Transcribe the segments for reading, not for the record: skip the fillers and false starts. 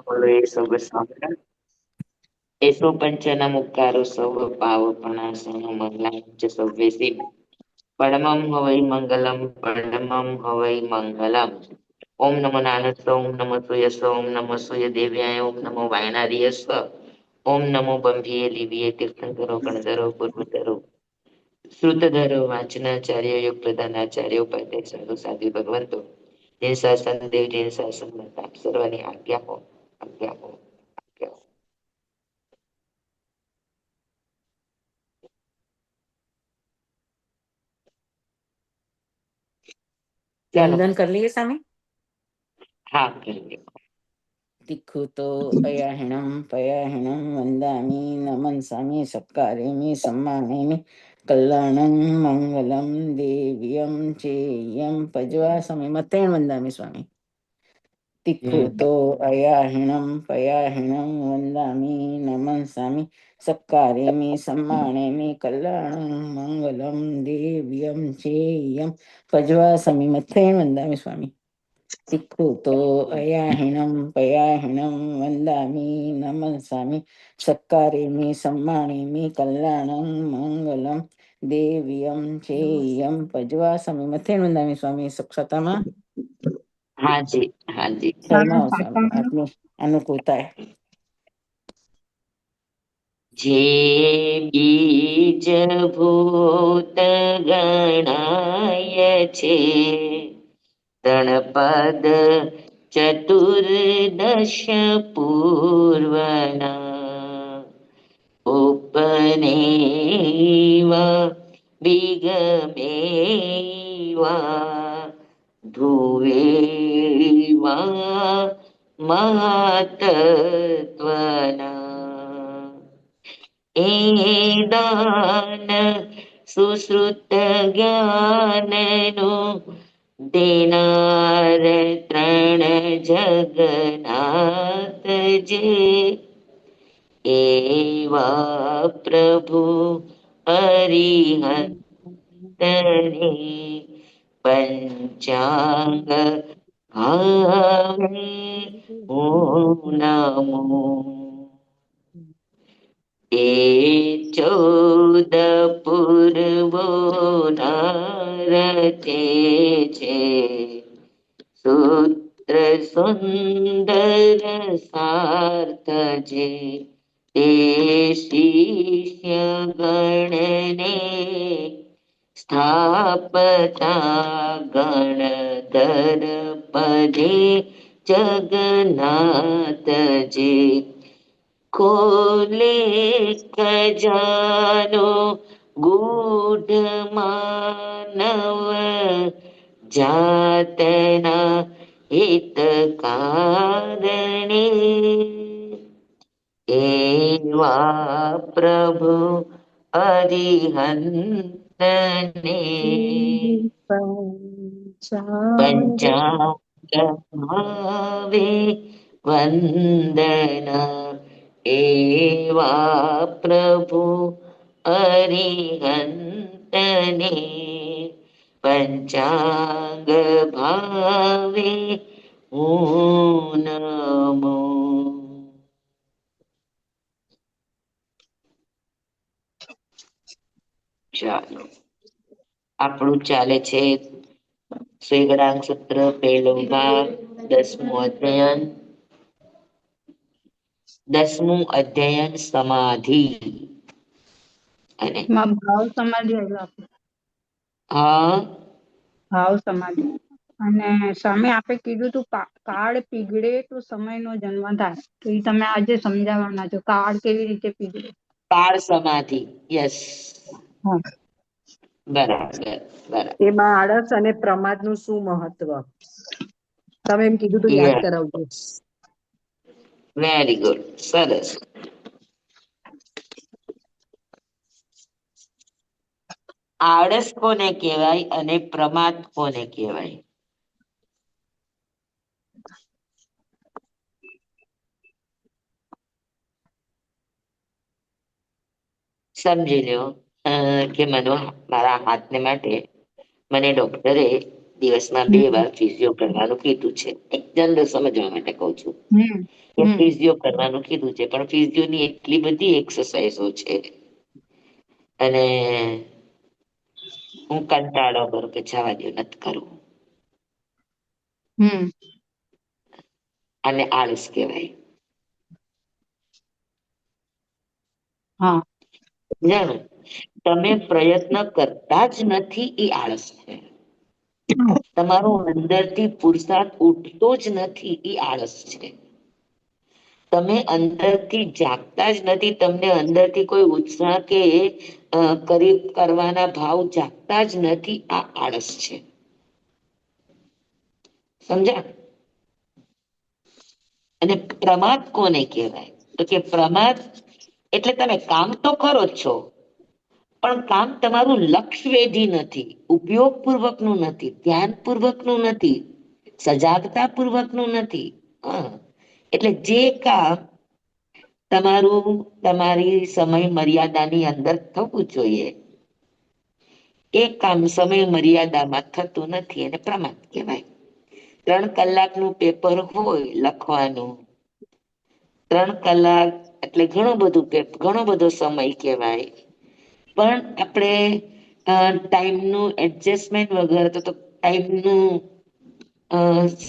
બોલો એ સૌ સાંભળે એસો પંચના મુક્કારો સૌ પાવપણાસનો મંગલાંચ સૌવેસી પરમં હવૈ મંગલમ પરમં હવૈ મંગલમ. ઓમ નમો નારાયણ ઓમ નમો સૂયસ્વ ઓમ નમો સૂય દેવ્યાય ઓમ નમો વાયનારીયસ્વ ઓમ નમો બંધીએ લીવીએ તીર્થંકરો ગણધરો પૂર્વધરો શ્રુતધરો વાંચનાચાર્ય યોગ પ્રધાનાચાર્ય ઉપાધ્યાય સાધુ સાધ્વી ભગવંતો જે શાસન દેવ જે શાસન આપ સર્વની આજ્ઞા હો આજ્ઞા હો આજ્ઞા હો. ચાલો વંદન કરી લઈએ સ્વામી. હા કરી તિખુતો અયાહિણમ પયાહિણમ વંદામી નમન સ્વામી સત્કારેમી સમ્માનેમી કલ્યાણં મંગલમ દેવ્યમ ચેયમ પજવા સ્વામી મતેણ વંદામી સ્વામી. તિખુતો અયાહિણમ પયાહિણમ વંદામી નમન સ્વામી સત્કારેમી સમ્માનેમી કલ્યાણં મંગલમ દેવ્યમ ચેયમ પજવા સ્વામી મથેણ વંદામી સ્વામી. તિખુતો અયાહિણમ પયાહિણમ વંદામી નમન સ્વામી સત્કારેમી સમ્માનેમી કલ્યાણં મંગલમ દેવ્યમ ચેયમ પજવા સ્વામી મથેણ વંદામી સ્વામી. સક્ષતામાં હાજી હાજી. ફરમાવો સ્વામી આપની અનુકૂળતા. જે બીજ ભૂત ગણાય છે તણપદ ચતુર્દશ પૂર્વના ઉપનેવા વિગમેવા ધ્રુવેવા મહતત્વના એદાન સુશ્રુત જ્ઞાનનું દેનાર ત્રણ જગન્નાથ જે એવા પ્રભુ હરિહંતને પંચાંગ ભાવે નમો. એ 14 પૂર્વો નારતે છે સૂત્ર સુંદર સાર્થ જે તે શિષ્ય ગણને સ્થાપતા ગણધર પદે જગન્નાથજી ખોલે ખજાનો ગૂઢ માનવ જાતના હિત કારણે એવા પ્રભુ અરિહંતને પંચાંગ ભાવે વંદના એવા પ્રભુ અરિહંતને પંચાંગ ભાવે નમો. ચાલો આપણું ચાલે છે શ્રીગણાંગ સૂત્ર પહેલો ભાગ 10મું અધ્યયન. 10મું અધ્યયન સમાધિ. અને ભાવ સમાધિ આવ્યો આપણે. હા ભાવ સમાધિ અને સ્વામી આપે કીધું તું કાળ પીગળે તો સમય નો જન્મ થાય તો એ તમે આજે સમજાવવાના છો કાળ કેવી રીતે પીગળે. કાળ સમાધિ. યસ હા. બરાબર બરાબર. એમાં આળસ અને પ્રમાદ નું શું મહત્વ તમે એમ કીધું તો યાદ કરાવજો. વેરી ગુડ, સરસ. આળસ કોને કહેવાય અને પ્રમાદ કોને કહેવાય? સમજી લ્યો કે મને મારા હાથને માટે મને ડોક્ટરે દિવસમાં 2 વાર ફિઝિયો કરવાનું કીધું છે. એક જનરલ સમજવા માટે કહું છું હમ કે હમ ફિઝિયો કરવાનું કીધું છે, પણ ફિઝિયોની એટલી બધી એક્સરસાઇઝો છે અને હું કંટાળો કરું કે જવા દો, નથી કરવું. હમ અને આળસ કહેવાય. હા જાણો, તમે પ્રયત્ન કરતા જ નથી એ આળસ છે. તમારો અંદરથી પુરુષાર્થ ઉઠતો જ નથી એ આળસ છે. તમે અંદરથી જાગતા જ નથી, તમને અંદરથી કોઈ ઉત્સાહ કે કરવાના ભાવ જાગતા જ નથી, આ આળસ છે. સમજ્યા? અને પ્રમાદ કોને કહેવાય? તો કે પ્રમાદ એટલે તમે કામ તો કરો જ છો, પણ કામ તમારું લક્ષ્યવેધી નથી, ઉપયોગ પૂર્વકનું નથી, ધ્યાન પૂર્વકનું નથી, સજાગતા પૂર્વકનું નથી. એટલે જે કામ તમારી સમય મર્યાદાની અંદર થવું જોઈએ, એ કામ સમય મર્યાદામાં થતું નથી, એને પ્રમાદ કહેવાય. 3 કલાકનું પેપર હોય લખવાનું, 3 કલાક એટલે ઘણો બધો સમય કહેવાય. પણ આપણે ટાઈમનું એડજસ્ટમેન્ટ વગર, તો ટાઈમનું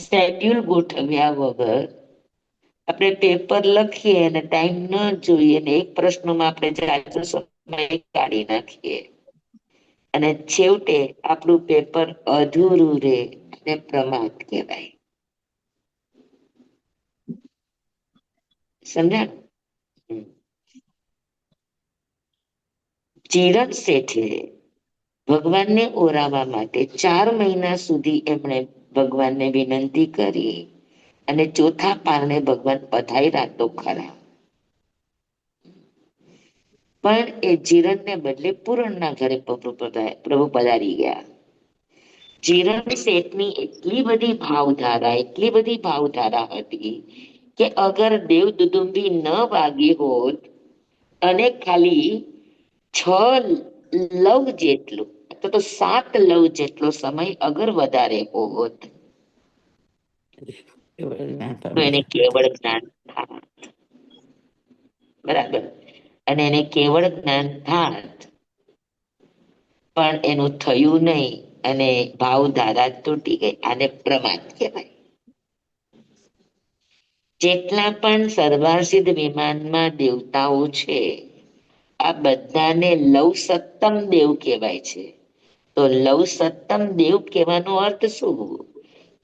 શેડ્યુલ ગોઠવ્યા વગર આપણે પેપર લખીએ અને ટાઈમ ન જોઈએ ને એક પ્રશ્નમાં આપણે જાજો સમય કાઢી નાખીએ અને છેવટે આપણું પેપર અધૂરું રહે, અને પ્રમાદ કહેવાય. સમજ્યા? ચિરંત શેઠે ભગવાનને ઓરાવા માટે 4 મહિના સુધી એમણે ભગવાનને વિનંતી કરી, અને ચોથા પારણે ભગવાન પધાર્યા તો ખરા, પણ એ જીરણને બદલે પૂરણના ઘરે પ્રભુ પધારી ગયા. જીરણ શેઠની એટલી બધી ભાવધારા હતી કે અગર દેવ દુદુંબી ન વાગી હોત અને ખાલી 6 લવ જેટલું અથવા તો 7 લવ જેટલો સમય અગર વધારે હોત તો એને કેવળ જ્ઞાન થાત. બરાબર? અને એને કેવળ જ્ઞાન થાત, પણ એનું થયું નહીં અને ભાવધારા તૂટી ગઈ. આને પ્રમાદ કહેવાય. જેટલા પણ સર્વાસિદ્ધ વિમાનમાં દેવતાઓ છે, આ બધાને લવ સત્તમ દેવ કહેવાય છે. તો લવ સત્તમ દેવ કહેવાનો અર્થ શું?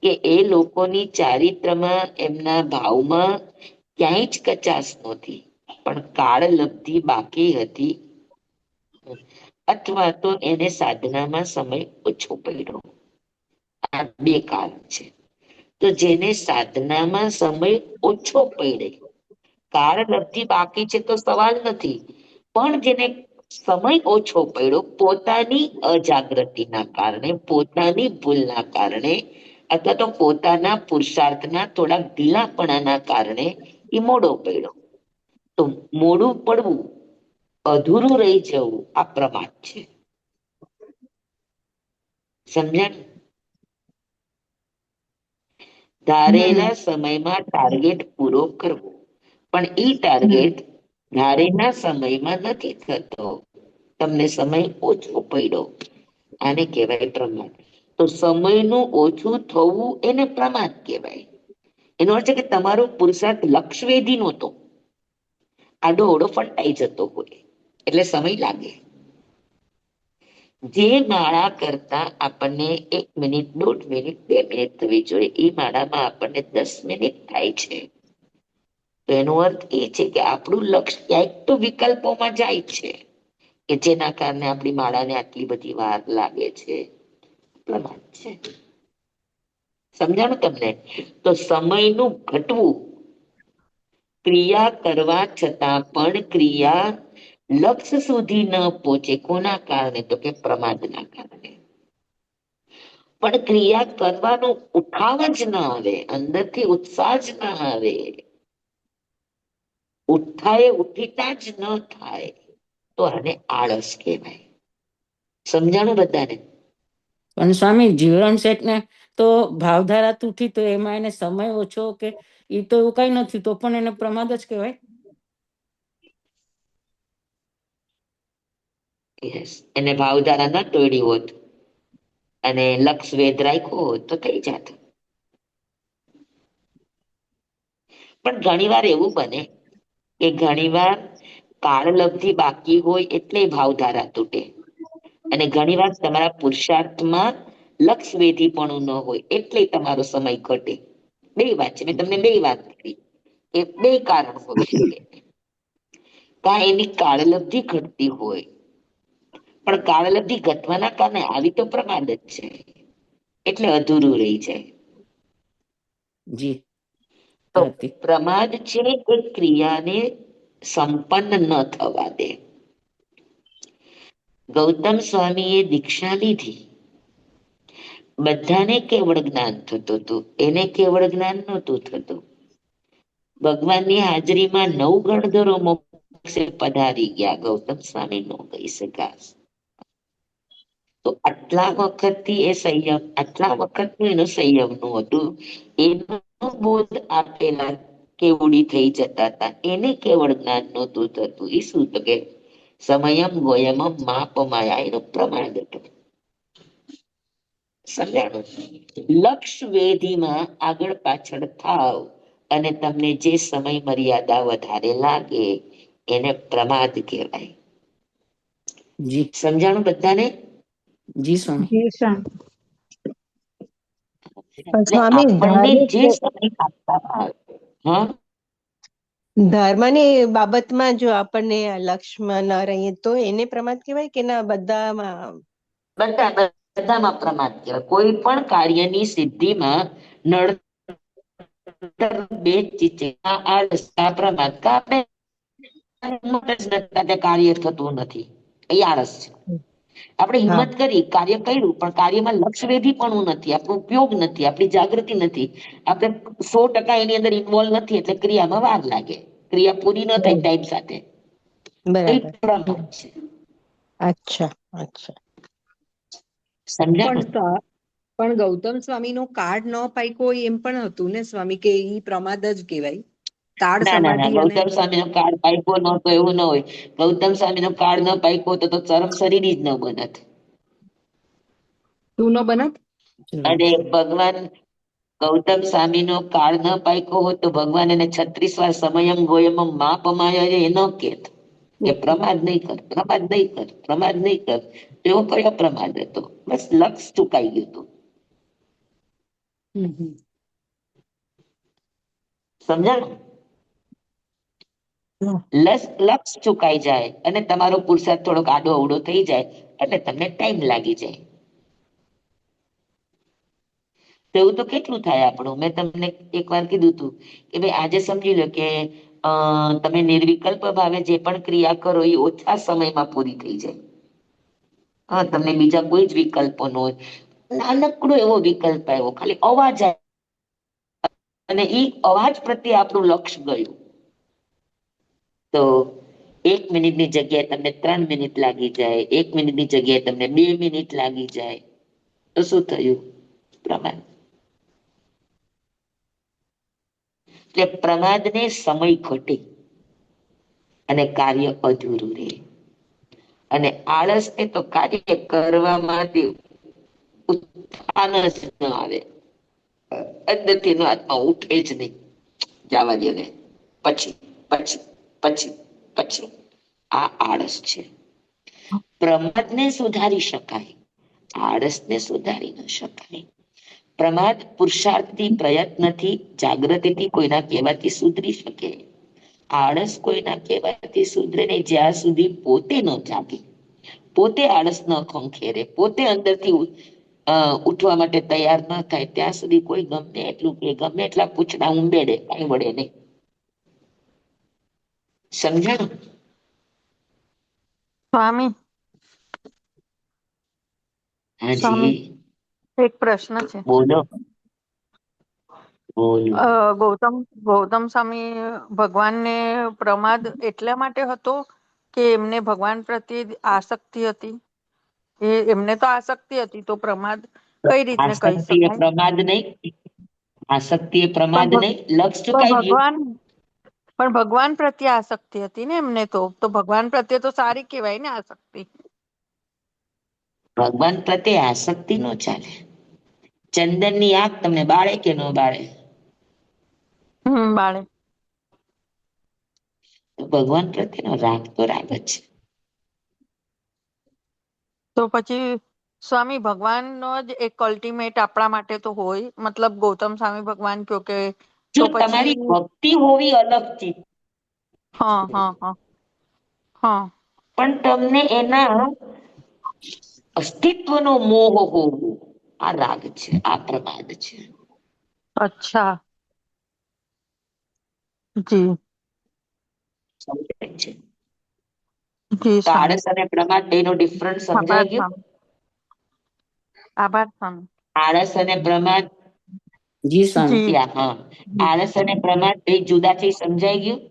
કે એ લોકોની ચારિત્રમાં, એમના ભાવમાં ક્યાંય જ કચાશ નહોતી, પણ કાળ લબ્ધિ બાકી હતી, અથવા તો એને સાધનામાં સમય ઓછો પડ્યો. આ 2 કારણ છે. તો જેને સાધનામાં સમય ઓછો પડે, કાળ લબ્ધિ બાકી છે તો સવાલ નથી, પણ જેને સમય ઓછો પડ્યો પોતાની અજાગૃતિના કારણે, પોતાની ભૂલના કારણે, અથવા તો પોતાના પુરુષાર્થના થોડા ઢીલાપણાના કારણે એ મોડો પડ્યો. તો મોડું પડવું, અધૂરું રહી જવું, આ પ્રમાદ છે. સમજ્યા? ધારેલા સમયમાં ટાર્ગેટ પૂરો કરવો, પણ ઈ ટાર્ગેટ ધારેલા સમયમાં નથી થતો, તમને સમય ઓછો પડ્યો, આને કહેવાય પ્રમાદ. તો સમયનું ઓછું થવું એને પ્રમાદ કહેવાય. એનો અર્થ છે કે તમારો પુરુષાર્થ લક્ષ્યવેધી નહોતો, આડો અવડો ફંટાઈ જતો હોય એટલે સમય લાગે. જે માળા કરતા આપણને 1 મિનિટ, 1.5 મિનિટ, 2 મિનિટ થવી જોઈએ, એ માળામાં આપણને 10 મિનિટ થાય છે. તો એનો અર્થ એ છે કે આપણું લક્ષ્ય ક્યાંક તો વિકલ્પોમાં જાય છે, કે જેના કારણે આપણી માળાને આટલી બધી વાર લાગે છે. પ્રમાદ છે. સમજાણું તમને? તો સમયનું ઘટવું, ક્રિયા કરવા છતાં પણ ક્રિયા લક્ષ્ય સુધી ન પહોંચે, કોના કારણે? તો કે પ્રમાદના કારણે. પણ ક્રિયા કરવાનો ઉઠાવ જ ન આવે, અંદરથી ઉત્સાહ જ ન આવે, ઉઠીતા જ ન થાય, તો આને આળસ કહેવાય. સમજાણું બધાને? પણ સ્વામી જીવન શેઠ ને તો ભાવધારા તૂટી, તો એમાં એને સમય ઓછો કે એ તો એવું કઈ નથી, તો પણ એને પ્રમાદ જ કહેવાય. Yes. એને ભાવધારા ન તોડી હોત અને લક્ષ વેદ રાખ્યો હોત તો થઈ જાત. પણ ઘણીવાર એવું બને કે ઘણીવાર કાળલબ્ધિ બાકી હોય એટલે ભાવધારા તૂટે, અને ઘણીવાર તમારા પુરુષાર્થમાં લક્ષ વેધીપણું ન હોય એટલે તમારો સમય ઘટે. બે વાત છે, મેં તમને બે વાત કરી, એ બે કારણ હોઈ શકે. કાં એની કાળલબ્ધિ ઘટતી હોય, પણ કાળલબ્ધિ ઘટવાના કારણે આવી તો પ્રમાદ જ છે એટલે અધૂરું રહી જાય. જી તો હતી. પ્રમાદ છે એ ક્રિયાને સંપન્ન ન થવા દે. ગૌતમ સ્વામીએ દીક્ષા લીધી, બધાને કેવળ જ્ઞાન થતું હતું, એને કેવળ જ્ઞાન નહોતું થતું. ભગવાનની હાજરીમાં 9 ગણધરો મોક્ષે પધારી ગયા, ગૌતમ સ્વામી નો કહી શકાય. તો આટલા વખતથી એ સંયમ, આટલા વખતનું એનું સંયમ નું હતું, એનો બોધ આપેલા કેવડી થઈ જતા હતા, એને કેવળ જ્ઞાન નહોતું થતું. એ શું તો કે સમયમ ગોયમમ માપમાયા એનું પ્રમાણ હતું. સમજાણું? લક્ષ વેધીમાં આગળ પાછળ થાવ અને તમને જે સમય મર્યાદા વધારે લાગે એને પ્રમાદ કહેવાય. જી સમજાણું બધાને? જી સ્વામી. જી સ્વામી. એટલે સ્વામી આપણને જે સમય આપતા આવે, હા ધર્મની બાબતમાં જો આપણને લક્ષ્યમાં ન રહીએ તો એને પ્રમાદ કહેવાય કે ના બધામાં? બધામાં પ્રમાદ કહેવાય. કોઈ પણ કાર્યની સિદ્ધિમાં નડતર બે જ ચીજ છે, આળસ, પ્રમાદ. કાર્ય થતું નથી, એ આળસ છે. આપણે હા હિંમત કરી, કાર્ય કર્યું, પણ કાર્યમાં લક્ષ્ય વેધી પણ નથી, આપણો ઉપયોગ નથી, આપણી જાગૃતિ નથી, આપણે 100% એની અંદર ઇન્વોલ્વ નથી, એટલે ક્રિયામાં વાર લાગે, ક્રિયા પૂરી ન થાય ટાઈમ સાથે. એ બરાબર. પ્રમાદ છે. અચ્છા અચ્છા. સમજાણું? પણ ગૌતમ સ્વામીનો કાર્ડ ન પાક્યો હોય એમ પણ હતું ને સ્વામી, કે ઈ પ્રમાદ જ કહેવાય? કાર્ડ ના, સમાધિ અને ગૌતમ સ્વામી નો કાળ પાક્યો નહોતો એવું ન હોય. ગૌતમ સ્વામી નો કાળ ન પાક્યો હોતો તો ચરમ શરીર જ ન બનત. શું ન બનત? અને ભગવાન ગૌતમ સ્વામી નો કાળ ન પાક્યો હોત તો ભગવાન એને 36 વાર સમયમ ગોયમમ માપમાયા એ ન કહેત કે પ્રમાદ નહીં કર, પ્રમાદ નહીં કર, પ્રમાદ નહીં કર. એવો કયો પ્રમાદ હતો? બસ લક્ષ ચુકાઈ ગયું હતું. સમજાણું? લક્ષ ચુકાઈ જાય અને તમારો પુરુષાર્થ થોડોક આડો અવડો થઈ જાય એટલે તમને ટાઈમ લાગી જાય. તો એવું તો કેટલું થાય આપણું. મેં તમને એક વાર કીધું હતું કે ભાઈ આજે સમજી લો કે તમે નિર્વિકલ્પ ભાવે જે પણ ક્રિયા કરો એ ઓછા સમયમાં પૂરી થઈ જાય. હા, તમને બીજા કોઈ જ વિકલ્પો ન હોય, નાનકડો એવો વિકલ્પ આવ્યો, ખાલી અવાજ આવ્યો અને એ અવાજ પ્રત્યે આપણું લક્ષ ગયું, તો 1 મિનિટની જગ્યાએ તમને 3 મિનિટ લાગી જાય, 1 મિનિટની જગ્યાએ તમને 2 મિનિટ લાગી જાય, તો શું થયું? પ્રમાદ. એટલે પ્રમાદને સમય ઘટે અને કાર્ય અધૂરું રહે. અને આળસ એ તો કાર્ય કરવા માટે ઉત્થાન જ ન આવે, અંદરથી એનો આત્મા ઉઠે જ નહીં, જવા દે ને, પછી પછી પછી પછી. આ આળસ છે. પ્રમાદને સુધારી શકાય, આળસને સુધારી ન શકાય. પ્રમાદ પુરુષાર્થથી, પ્રયત્નથી, જાગૃતિથી, કોઈના કહેવાથી સુધરી શકે. આળસ કોઈના કહેવાથી સુધરે નહીં જ્યાં સુધી પોતે ન જાગે, પોતે આળસ ન ખંખેરે, પોતે અંદરથી ઉઠવા માટે તૈયાર ન થાય ત્યાં સુધી કોઈ ગમે એટલું કે ગમે એટલા પૂછડા ઉંબેડે, કઈ વળે નહીં. સમજાણું? સ્વામી, હાજી, સ્વામી એક પ્રશ્ન છે. બોલો બોલો. ગૌતમ સ્વામી ભગવાનને પ્રમાદ એટલા માટે હતો કે એમને ભગવાન પ્રત્યે આસક્તિ હતી. એમને તો આસક્તિ હતી, તો પ્રમાદ કઈ રીતને કહી આસક્તિ એ શકાય? પ્રમાદ નહીં, આસક્તિ એ પ્રમાદ પણ નહીં, લક્ષ પણ ચુકાઈ ગયું. ભગવાન પ્રત્યે આસક્તિ હતી ને એમને, તો ભગવાન પ્રત્યે તો સારી કહેવાય ને આસક્તિ. ભગવાન પ્રત્યે આસક્તિ નો ચાલે. ચંદનની આંખ તમને બાળે કે ન બાળે? બાળે. તો ભગવાન પ્રત્યેનો રાગ તો રાગ જ છે. તો પછી સ્વામી ભગવાનનો જ એક અલ્ટિમેટ આપણા માટે તો હોય, મતલબ ગૌતમ સ્વામી ભગવાન કયો કે જો તો પછી તમારી ભક્તિ હોવી અલગ ચીજ, હા હા હા હા પણ તમને એના અસ્તિત્વનો મોહ હોવો, આ રાગ છે, આ પ્રમાદ છે. અચ્છા જી સમજાય છે? જી તો સ્વામી. આળસ અને પ્રમાદ બેનો ડિફરન્સ આભાર સમજાઈ ગયો? સ્વામી. આભાર સ્વામી. આળસ અને પ્રમાદ, જી સ્વામી. જી હા, આળસ અને પ્રમાદ બે જુદા છે, સમજાઈ ગયું?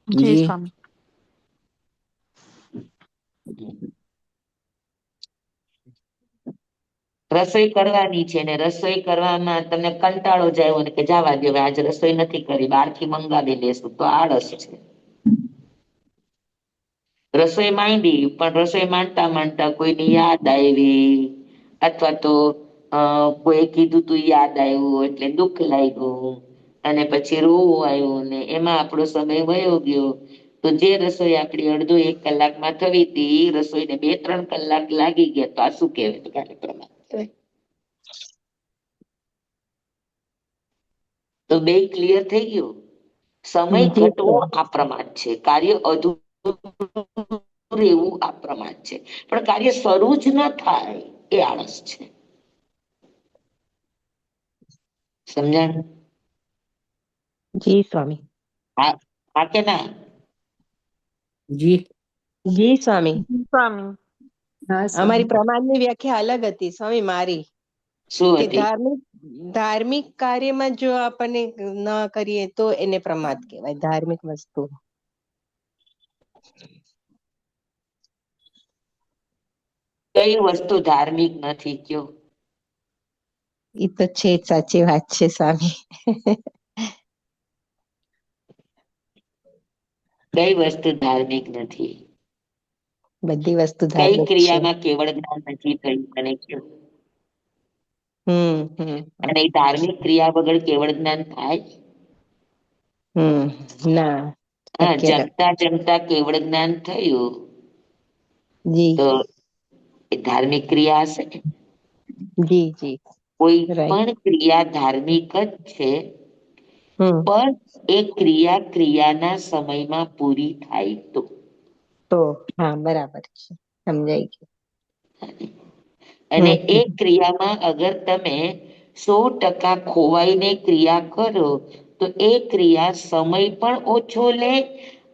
જી જી સ્વામી. રસોઈ કરવાની છે ને રસોઈ કરવામાં તમને કંટાળો જાય ને કે જવા દો, આજે રસોઈ નથી કરી, બહારથી મંગાવી લેશું, તો આળસ છે. રસોઈ માંડી, પણ રસોઈ માંડતા માંડતા કોઈની યાદ આવી, અથવા તો કોઈ કીધું તું યાદ આવ્યું એટલે દુઃખ લાગ્યું, અને પછી રોવું આવ્યું ને એમાં આપણો સમય વયો ગયો. તો જે રસોઈ આપડી અડધો એક કલાકમાં થવી હતી, એ રસોઈને 2-3 કલાક લાગી ગયા, તો આ શું કહેવાય? પ્રમાદ. તો બે ક્લિયર થઈ ગયું. સમય જી ઘટવો સર. આ પ્રમાદ છે, કાર્ય અધૂરું રહેવું આ પ્રમાદ છે, પણ કાર્ય શરૂ જ ન થાય એ આળસ છે. સમજાણ? જી સ્વામી. હા, હા કે ના? જી જી સ્વામી. સ્વામી. અમારી પ્રમાદની વ્યાખ્યા અલગ હતી સ્વામી મારી, શું કે હતી? ધાર્મિક કાર્યમાં જો આપણને ન કરીએ તો એને પ્રમાદ કહેવાય, ધાર્મિક વસ્તુ. કઈ વસ્તુ ધાર્મિક નથી કયો? એ તો છે જ, સાચી વાત છે સ્વામી. કઈ વસ્તુ ધાર્મિક નથી? બધી વસ્તુ કઈ ધાર્મિક છે. ક્રિયામાં કેવળ જ્ઞાન નથી થયું મને કયો? હમ. અને એ ધાર્મિક ક્રિયા વગર કેવળ જ્ઞાન થાય? હમ, ના. હા, શક્ય જમતા જમતા કેવળ જ્ઞાન થયું, જી તો એ ધાર્મિક ક્રિયા હશે ને? જી જી. કોઈ રાઈટ. પણ ક્રિયા ધાર્મિક જ છે, હમ. પણ એ ક્રિયાના સમયમાં પૂરી થાય તો. તો હા, બરાબર છે, સમજાઈ ગયું. અને એ હમ. ક્રિયામાં અગર તમે 100% ખોવાઈને ક્રિયા કરો, તો એ ક્રિયા સમય પણ ઓછો લે,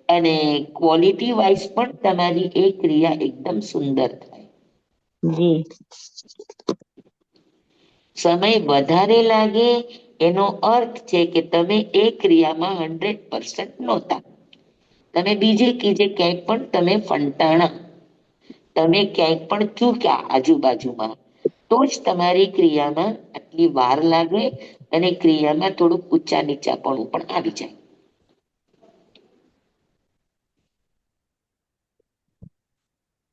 અને ક્વોલિટી વાઇઝ પણ તમારી એ ક્રિયા એકદમ સુંદર થાય. જી. સમય વધારે લાગે એનો અર્થ છે કે તમે એ ક્રિયામાં 100% નહોતા. તમે બીજે કીજે ક્યાંય પણ તમે ફંટાણા, તમે ક્યાંય પણ ચૂક્યા આજુબાજુમાં, તો જ તમારી ક્રિયામાં આટલી વાર લાગે, અને ક્રિયામાં થોડુંક ઊંચા નીચાપણું પણ આવી જાય.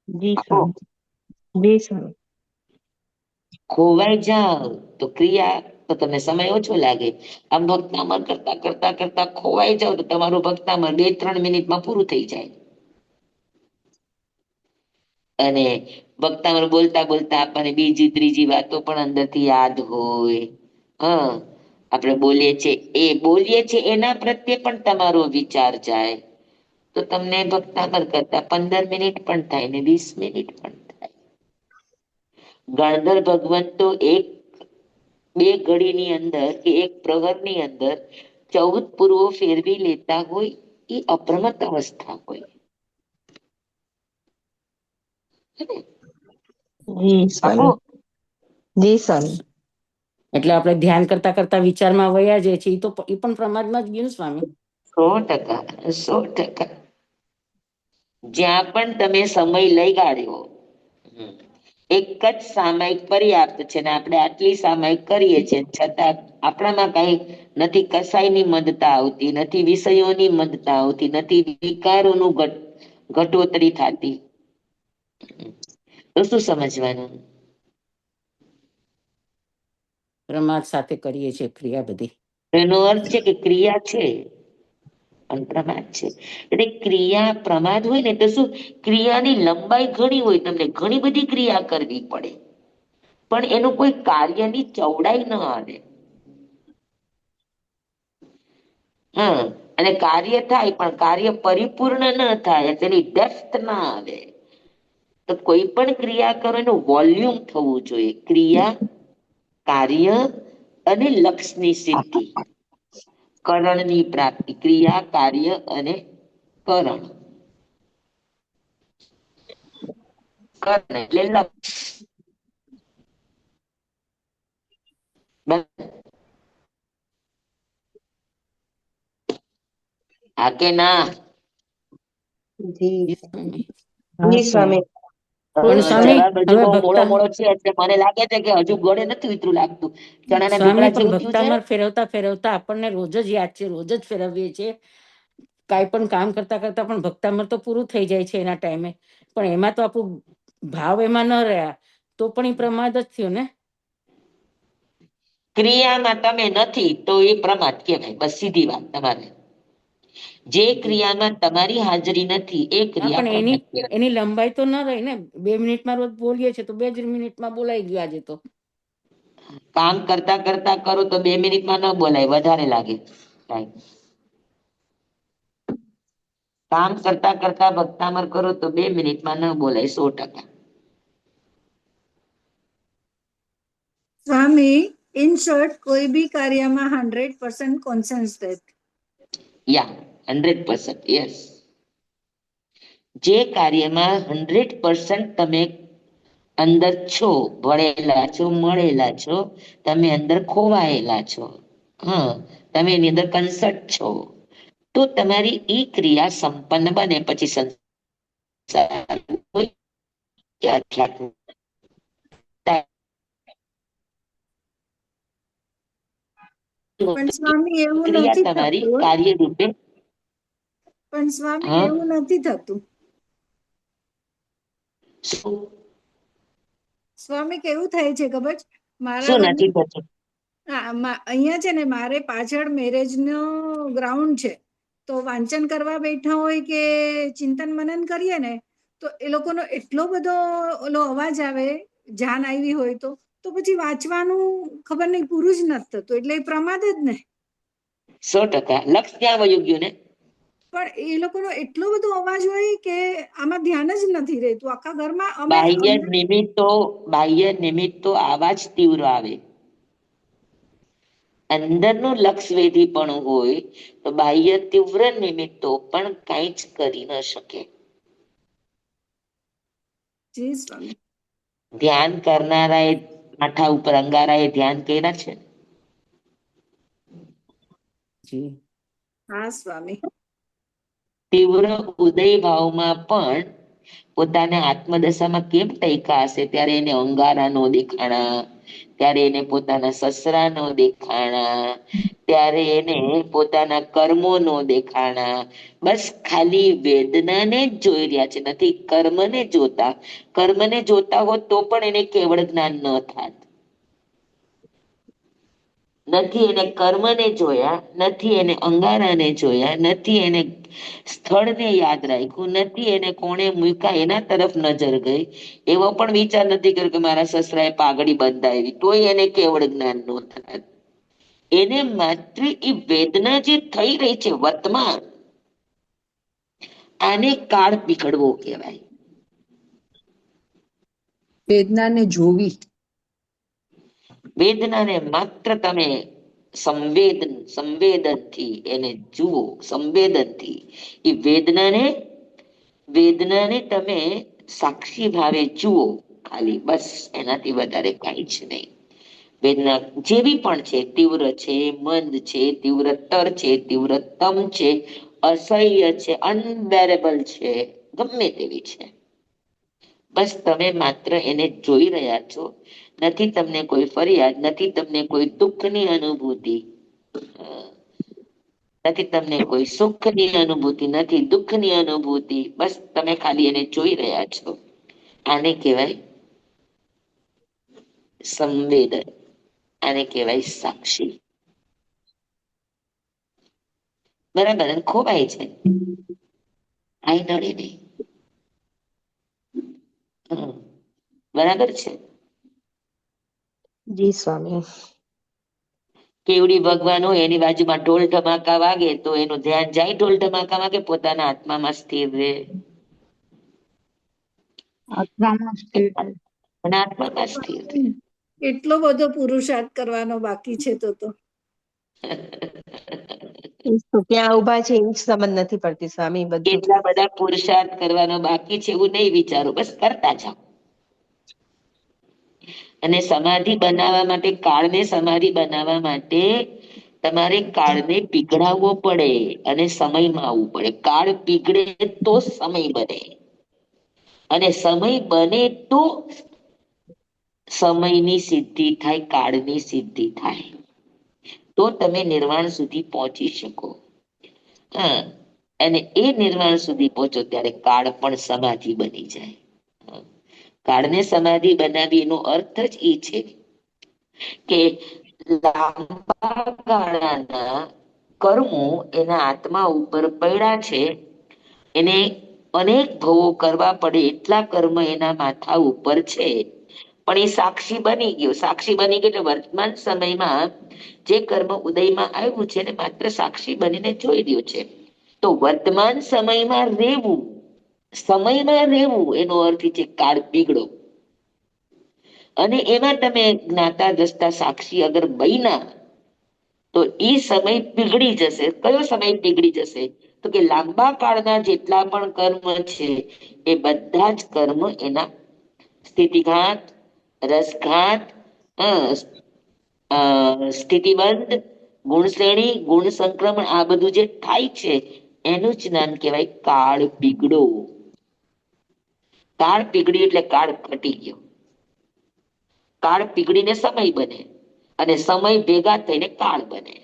જી સ્વામી. જી સ્વામી. ખોવાઈ જાવ તો ક્રિયા તો તમને સમય ઓછો લાગે. આમ ભક્તામાં કરતા કરતા કરતા ખોવાઈ જાવ તો તમારું ભક્તામાં 2-3 મિનિટમાં પૂરું થઈ જાય. અને ભક્તામાં બોલતા બોલતા આપણને બીજી ત્રીજી વાતો પણ અંદરથી યાદ હોય. હા, આપણે બોલીએ છીએ એના પ્રત્યે પણ તમારો વિચાર જાય, તો તમને ભક્તામર કરતા 15 મિનિટ પણ થાય ને 20 મિનિટ પણ થાય. ગણધર ભગવાન તો 1-2 ઘડીની અંદર કે 1 પ્રહરની અંદર 14 પૂર્વો ફેરવી લેતા હોય, એ અપ્રમત અવસ્થા હોય. જી આપો સ્વામી. જી સ્વામી. એટલે આપણે ધ્યાન કરતા કરતા વિચારમાં વયા જાય છે, એ પણ પ્રમાદમાં જ ગયું સ્વામી. 100%, 100%. જ્યાં પણ તમે સમય લઈ ગાળ્યો, એક જ સામાયિક પર્યાપ્ત છે ને આપણે આટલી સામાયિક કરીએ છીએ છતાં આપણામાં કઈ નથી, કસાયની મદતા આવતી નથી, વિષયોની મદતા આવતી નથી, વિકારોનું ઘટોતરી થતી. તો શું સમજવાનું? પ્રમાદ સાથે કરીએ છીએ ક્રિયા બધી. એનો અર્થ છે કે ક્રિયા છે પણ પ્રમાદ છે. એટલે ક્રિયા પ્રમાદ હોય ને તો શું, ક્રિયાની લંબાઈ ઘણી હોય, તમને ઘણી બધી ક્રિયા કરવી પડે પણ એનું કોઈ કાર્યની ચૌડાઈ ન આવે. હા, અને કાર્ય થાય પણ કાર્ય પરિપૂર્ણ ન થાય, તેની ડેપ્થ ના આવે. તો કોઈ પણ ક્રિયા કરો એનું વોલ્યુમ થવું જોઈએ. ક્રિયા, કાર્ય અને લક્ષ્યની સિદ્ધિ, કરણની પ્રાપ્તિ. ક્રિયા, કાર્ય અને કરણ. કરણ એટલે લક્ષ્ય. હા કે ના? જી સ્વામી. જી સ્વામી. પણ સ્વામી જવાબ હજુ હવે બહુ મોડો ભક્તા મોડો છે એટલે મને લાગે છે કે હજુ ગળે નથી ઉતરું લાગતું. ચણાના સ્વામી ઢોકળા પણ જેવું થયું છે. ભક્તામાં ફેરવતા ફેરવતા આપણને રોજ જ યાદ છે, રોજ જ ફેરવીએ છીએ. કાંઈ પણ કામ કરતા કરતા પણ ભક્તામાં તો પૂરું થઈ જાય છે એના ટાઈમે, પણ એમાં તો આપણું ભાવ એમાં ન રહ્યા તો પણ એ પ્રમાદ જ થયો ને. ક્રિયામાં તમે નથી તો એ પ્રમાદ કહેવાય. બસ સીધી વાત. તમારે જે ક્રિયામાં તમારી હાજરી નથી એ હા, ક્રિયા પણ એની પ્રમાદ કહેવાય. એની લંબાઈ તો ન રહી ને. 2 મિનિટમાં રોજ બોલીએ છીએ તો 2 જ મિનિટમાં બોલાઈ ગયું આજે તો. કામ કરતા કરતા કરો તો 2 મિનિટમાં ન બોલાય, વધારે લાગે ટાઈમ. કામ કરતા કરતા ભક્તામર કરો તો 2 મિનિટમાં ન બોલાય, 100%. સ્વામી, ઇન શોર્ટ, કોઈ બી કાર્યમાં 100% કોન્સન્ટ્રેટ. યા 100%. યસ. જે કાર્યમાં 100% તમે અંદર છો, ભળેલા છો, મળેલા છો, તમે અંદર ખોવાયેલા છો, હા, તમે એની અંદર કન્સર્ટ છો, તો તમારી ઈ ક્રિયા સંપન્ન બને. પછી સંસાર હોય કે અધ્યાત્મ પણ સ્વામી એવું ક્રિયા નથી તમારી થતું. કાર્ય રૂપે. પણ સ્વામી હા, એવું નથી થતું. શું સ્વામી કેવું થાય છે ખબર છે? મારા શું ઘરમાં નથી થતું? અહીંયા છે ને, મારે પાછળ મેરેજ નો ગ્રાઉન્ડ છે, તો વાંચન કરવા બેઠા હોય કે ચિંતન મનન કરીએ ને, તો એ લોકોનો એટલો બધો ઓલો અવાજ આવે, જાન આવી હોય તો પછી વાંચવાનું ખબર નહીં, પૂરું જ નથી થતું. એટલે એ પ્રમાદ જ ને. 100%. લક્ષ ત્યાં વયું ગયું ને. પણ એ લોકોનો એટલો બધો અવાજ હોય કે આમાં ધ્યાન જ નથી રહેતું. આખા ઘરમાં બાહ્ય નિમિત્તો આવા જ તીવ્ર આવે. અંદરનું લક્ષવેધી પણ હોય તો બાહ્ય તીવ્ર નિમિત્તો પણ કઈ જ કરી ન શકે. જી સ્વામી. ધ્યાન કરનારા એ માથા ઉપર અંગારા એ ધ્યાન કર્યા છે. જી હા સ્વામી. તીવ્ર ઉદય ભાવમાં પણ પોતાના આત્મદશામાં કેમ ટૈકા હશે, ત્યારે એને અંગારા નો દેખાણા, ત્યારે એને પોતાના સસરા નો દેખાણા, ત્યારે એને પોતાના કર્મો નો દેખાણા. બસ ખાલી વેદનાને જ જોઈ રહ્યા છે, નથી કર્મને જોતા. કર્મને જોતા હોત તો પણ એને કેવળ જ્ઞાન ન થાત. નથી એને કર્મને જોયા, નથી એને અંગારાને જોયા, નથી એને સ્થળને યાદ રાખ્યું, નથી એને કોણે મૂક્યા એના તરફ નજર ગઈ. એવો પણ વિચાર નથી કર્યો કે મારા સસરા એ પાઘડી બંધાવી, તોય એને કેવળ જ્ઞાન નો થાત. એને માત્ર એ વેદના જે થઈ રહી છે વર્તમાન, આને કાળ પીકળવો કહેવાય. વેદનાને જોવી. વેદનાને માત્ર તમે સંવેદનથી એને જુઓ, સંવેદનથી એ વેદનાને તમે સાક્ષી ભાવે જુઓ ખાલી, બસ. એનાથી વધારે કઈ જ નહીં. વેદના જેવી પણ છે, તીવ્ર છે, મંદ છે, તીવ્રતર છે, તીવ્રતમ છે, અસહ્ય છે, અનબેરેબલ છે, ગમે તેવી છે, બસ તમે માત્ર એને જોઈ રહ્યા છો. નથી તમને કોઈ ફરિયાદ, નથી તમને કોઈ દુઃખની અનુભૂતિ, અ, નથી તમને કોઈ સુખની અનુભૂતિ, નથી દુઃખની અનુભૂતિ. બસ તમે ખાલી એને જોઈ રહ્યા છો. આને કહેવાય સંવેદન, આને કહેવાય સાક્ષી. બરાબર ને? ખોવાય છે, આઈ નડે નહીં. હમ, બરાબર છે. જી સ્વામી. કેવડી ભગવાન હોય એની બાજુમાં ઢોલ ધમાકા વાગે તો એનું ધ્યાન જાય, ઢોલ ધમાકા વાગે પોતાના આત્મામાં સ્થિર રહે. આત્મામાં સ્થિર રહે. અને આત્મામાં સ્થિર રહે. એટલો બધો પુરુષાર્થ કરવાનો બાકી છે તો એ તો ક્યાં ઉભા છે એ જ સમજ નથી પડતી સ્વામી બધું. કેટલા બધા પુરુષાર્થ કરવાનો બાકી છે એવું નહીં વિચારો, બસ કરતા જાઓ. અને સમાધિ બનાવવા માટે, કાળને સમાધિ બનાવવા માટે તમારે કાળને પીગળાવવો પડે અને સમયમાં આવવું પડે. કાળ પીગળે તો સમય બને, અને સમય બને તો સમયની સિદ્ધિ થાય, કાળની સિદ્ધિ થાય. તો તમે નિર્વાણ સુધી પહોંચી શકો. હા, અને એ નિર્વાણ સુધી પહોંચો ત્યારે કાળ પણ સમાધિ બની જાય. કાળને સમાધિ બનાવી એનો અર્થ જ એ છે કે લાંબા ગાળાના કર્મો એના આત્મા ઉપર પડ્યા છે, એને અનેક ભવો કરવા પડે એટલા કર્મ એના માથા ઉપર છે, પણ એ સાક્ષી બની ગયો. સાક્ષી બની ગયો એટલે વર્તમાન સમયમાં જે કર્મ ઉદયમાં આવ્યું છે ને માત્ર સાક્ષી બનીને જોઈ રહ્યો છે. તો વર્તમાન સમયમાં રહેવું, સમયમાં રહેવું એનો અર્થ છે કાળ પીગળો. અને એમાં તમે જ્ઞાતા દ્રષ્ટા સાક્ષી અગર બન્યા તો એ સમય પીગળી જશે. કયો સમય પીગળી જશે? તો કે લાંબા કાળના જેટલા પણ કર્મ છે એ બધા જ કર્મ એના સ્થિતિઘાત, રસઘાત, સ્થિતિબંધ, ગુણ શ્રેણી, ગુણ સંક્રમણ, આ બધું જે થાય છે એનું જ નામ કહેવાય કાળ પીગળો. કાળ પીગળી એટલે કાળ ઘટી ગયો. કાળ પીગળીને સમય બને, અને સમય ભેગા થઈને કાળ બને.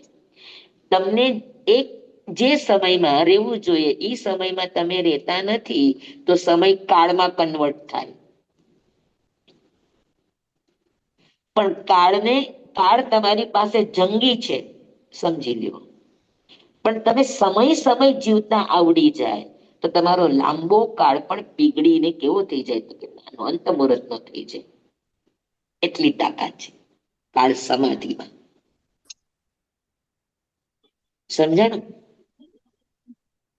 તમને એક જે સમયમાં રહેવું જોઈએ એ સમયમાં તમે રહેતા નથી તો સમય કાળમાં કન્વર્ટ થાય. પણ કાળ તમારી પાસે જંગી છે સમજી લ્યો. પણ તમે સમય જીવતા આવડી જાય તો તમારો લાંબો કાળ પણ પીગળીને કેવો થઈ જાય તો કે નાનો અંત મુહૂર્ત નો થઈ જાય. એટલી તાકાત છે કાળ સમાધિમાં. સમજાણું?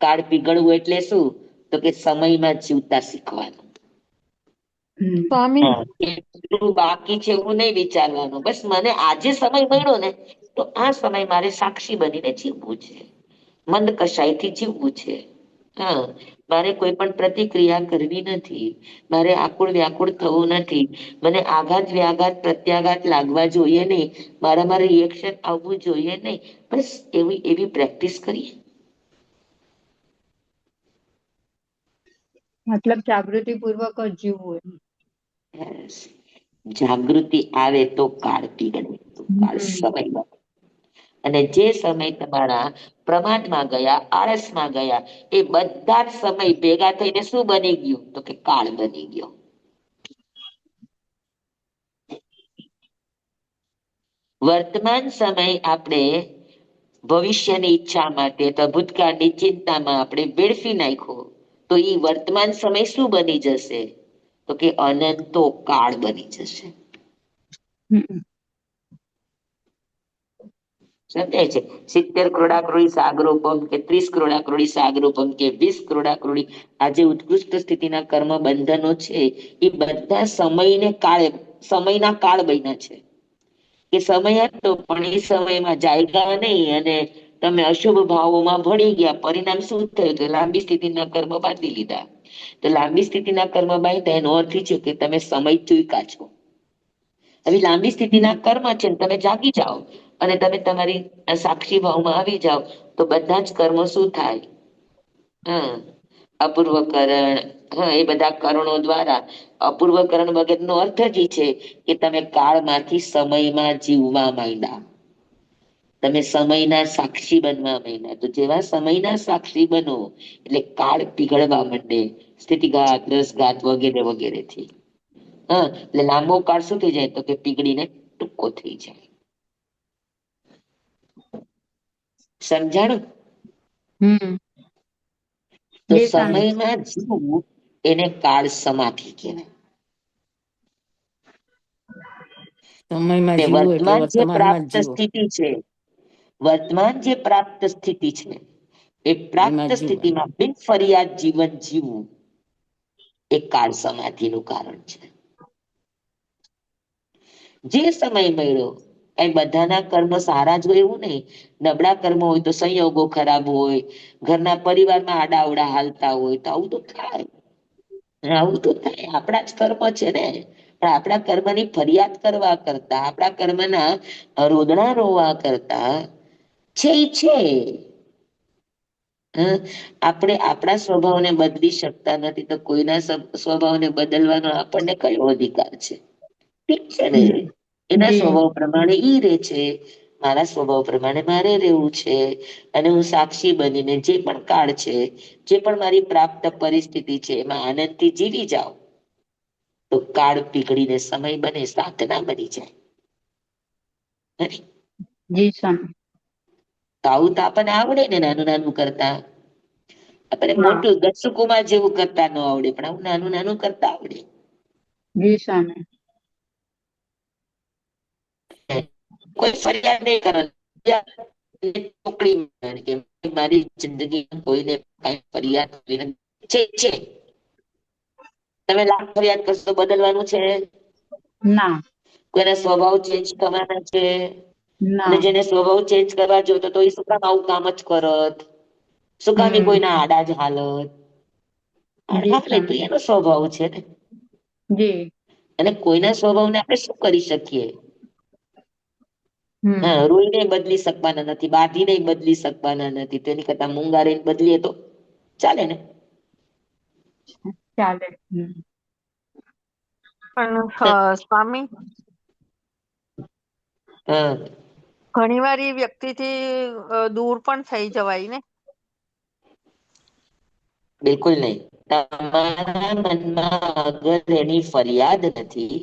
કાળ પીગળવું એટલે શું? તો કે સમયમાં જીવતા શીખવાનું. સ્વામી એટલું બાકી છે એવું નહીં વિચારવાનું. બસ મને આજે સમય મળ્યો ને તો આ સમય મારે સાક્ષી બનીને જીવવું છે, મંદ કશાયથી જીવવું છે. હા, મારે કોઈ પણ પ્રતિક્રિયા કરવી નથી, મારે આકુળ વ્યાકુળ થવું નથી, મને આઘાત વ્યાઘાત પ્રત્યાઘાત લાગવા જોઈએ નહીં, મારામાં રિએક્શન આવવું જોઈએ નહીં. બસ એવી પ્રેક્ટિસ કરીએ. મતલબ જાગૃતિ પૂર્વક જ જીવવું એમ. Yes. જાગૃતિ આવે તો કાળ પીગળે, તો કાળ સમય બને. અને જે સમય તમારા પ્રમાદમાં ગયા, આળસમાં ગયા, એ બધા જ સમય ભેગા થઈને શું બની ગયું? તો કે કાળ બની ગયો. વર્તમાન સમય આપણે ભવિષ્યની ઈચ્છા માટે તો ભૂતકાળની ચિંતામાં આપણે વેડફી નાખ્યો તો એ વર્તમાન સમય શું બની જશે? તો કે અનંતો કાળ બની જશે. સમજાય છે? 70 કરોડા કરોડી સાગરોપમ કે 30 કરોડા કરોડી સાગરોપમ કે 20 કરોડા કરોડી આ જે ઉત્કૃષ્ટ સ્થિતિના કર્મ બંધનો છે એ બધા સમયના કાળ બન્યા છે. કે સમય હતો પણ એ સમયમાં જાયગા નહીં અને તમે અશુભ ભાવોમાં ભળી ગયા. પરિણામ શું થયું? તો લાંબી સ્થિતિના કર્મ બાંધી લીધા. તો લાંબી સ્થિતિના કર્મ બાંધ્યા એનો અર્થ છે કે તમે સમય ચૂક્યા છો. હવે લાંબી સ્થિતિના કર્મ છે તમે જાગી જાઓ અને તમે તમારી સાક્ષી ભાવમાં આવી જાઓ તો બધા જ કર્મો શું થાય? અપૂર્વકરણ, હા, એ બધા કરણો દ્વારા અપૂર્વકરણ વગેરેનો અર્થ જ ઈ છે કે તમે કાળમાંથી સમયમાં જીવવા માંડ્યા, તમે સમયના સાક્ષી બનવા માંડ્યા. તો જેવા સમયના સાક્ષી બનો એટલે કાળ પીગળવા માંડે, સ્થિતિઘાત, રસઘાત વગેરે વગેરેથી. હા, એટલે લાંબો કાળ શું થઈ જાય? તો કે પીગળીને ટૂંકો થઈ જાય. સમજાણું? હમ તો જી સ્વામી. સમયમાં જીવવું એને કાળ સમાધિ કહેવાય. સમયમાં ને જીવવું એટલે વર્તમાન જે વર્તમાનમાં પ્રાપ્ત જ જીવો, સ્થિતિ છે, વર્તમાન જે પ્રાપ્ત સ્થિતિ છે, એ પ્રાપ્ત એમાં જ જીવવાનું. સ્થિતિમાં બિન ફરિયાદ જીવન જીવવું એ કાળ સમાધિનું કારણ છે. જે સમય મળ્યો, કઈ બધાના કર્મ સારા જ હોય એવું નહીં. નબળા કર્મ હોય તો સંયોગો ખરાબ હોય, ઘરના પરિવારમાં આડાઅવડા હાલતા હોય તો આવું તો થાય. આવું તો થાય, આપણા જ કર્મ છે ને. પણ આપણા કર્મની ફરિયાદ કરવા કરતા, આપણા કર્મના રોદણા રોવા કરતા છે ઈ છે. આપણે આપણા સ્વભાવને બદલી શકતા નથી, તો કોઈના સ્વભાવને બદલવાનો આપણને કયો અધિકાર છે? ઠીક છે ને, એના જી સ્વભાવ પ્રમાણે ઈ રે છે, મારા સ્વભાવ પ્રમાણે મારે રહેવું છે. અને હું સાક્ષી બનીને જે પણ કાળ છે, જે પણ મારી પ્રાપ્ત પરિસ્થિતિ છે, એમાં આનંદથી જીવી જાવ. તો કાળ પીગળીને સમય બને, સાધના બની જાય. જી સ્વામી. તો આવું તો આપણને આવડે ને, નાનું નાનું કરતા. આપણે હા મોટું દસકુમાર જેવું કરતા ન આવડે, પણ આવું નાનું નાનું કરતા આવડે. જી સ્વામી. કોઈ ફરિયાદ નહીં કરવાની, ચોકડી કે મારી જિંદગી કોઈને કઈ ફરિયાદ છે. તમે લાખ ફરિયાદ કરશો તો બદલવાનું છે? ના કોઈના સ્વભાવ ચેન્જ થવાના છે? અને ના. જેને સ્વભાવ ચેન્જ કરવા જોતો તો એ શું કામ આવું કામ જ કરત? શું કામ હમ કોઈના આડા જ હાલત? જી હાલે તો સ્વામી. એનો સ્વભાવ છે ને. જી. અને કોઈના સ્વભાવને આપણે શું કરી શકીએ? હમ હા, રૂઈને બદલી શકવાના નથી, બાંધીને બદલી શકવાના નથી, તેની કરતા મૂંગા રહીને બદલીએ તો ચાલે ને? ચાલે. પણ સ્વામી, હા. ઘણી વાર એ વ્યક્તિથી દૂર પણ થઈ જવાય ને? બિલકુલ નહીં. તમારા મનમાં અગર એની ફરિયાદ નથી,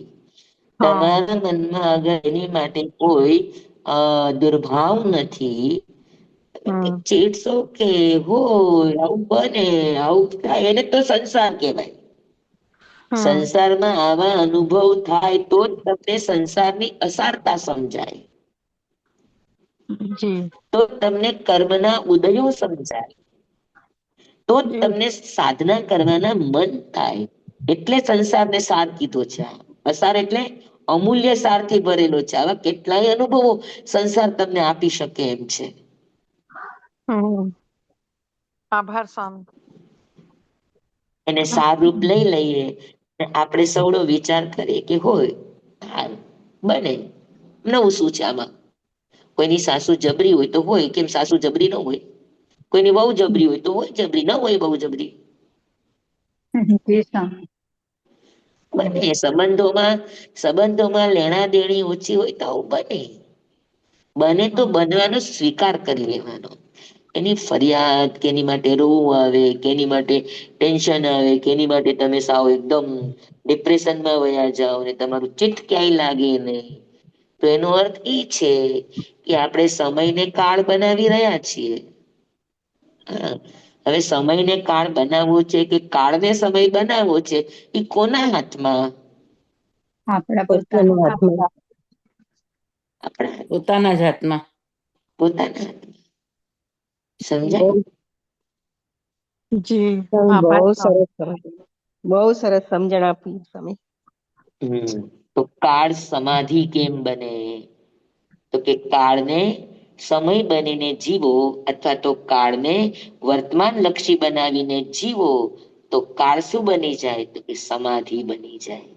હા. તમારા મનમાં અગર એની માટે કોઈ દુર્ભાવ નથી, હમ ચેડસો કે હોય આવું બને, આવું થાય, એને તો સંસાર કહેવાય. હમ સંસારમાં આવા અનુભવ થાય તો જ તમને સંસારની અસારતા સમજાય. જી. તો તમને કર્મના ઉદયો સમજાય, તો જ જી તમને સાધના કરવાના મન થાય. એટલે સંસારને સાર કીધો છે. અસાર એટલે અમૂલ્ય સારથી ભરેલો છે. આવા કેટલાય અનુભવો સંસાર તમને આપી શકે એમ છે. હમ. આભાર સ્વામી. એને સાર રૂપ લઈ લઈએ, આપણે સૌનો વિચાર કરીએ કે હોય બને. નવું શું છે આમાં? કોઈની સાસુ જબરી હોય તો હોય, કેમ સાસુ જબરી ન હોય? કોઈની વહુ જબરી હોય તો હોય જબરી, ન હોય બહુ જબરી. જી સ્વામી. બને સંબંધોમાં લેણા દેણી ઓછી હોય તો આવું બને. બને તો બનવાનો સ્વીકાર કરી લેવાનો. એની ફરિયાદ કે એની માટે રોવું આવે, કે એની માટે ટેન્શન આવે, કે એની માટે તમે સાવ એકદમ ડિપ્રેશનમાં વયા જાઓ ને તમારું ચિત્ત ક્યાંય લાગે નહીં, તો એનો અર્થ ઈ છે કે આપણે સમયને કાળ બનાવી રહ્યા છીએ. હા. હવે સમયને કાળ બનાવવો છે કે કાળને સમય બનાવવો છે, એ કોના હાથમાં? આપણા પોતાના પોતાના. હાથમાં. આપણા પોતાના જ હાથમાં. પોતાના હાથમાં. બહુ સમજાય? જી. બહુ આભાર સ્વામી. સરસ બહુ સરસ સમજણ આપી તમે. તો કાળ સમાધિ કેમ બને? તો કે કાળને સમય બનીને જીવો, અથવા તો કાળને વર્તમાન લક્ષી બનાવીને જીવો, તો કાળ શું બની જાય? તો કે સમાધિ બની જાય.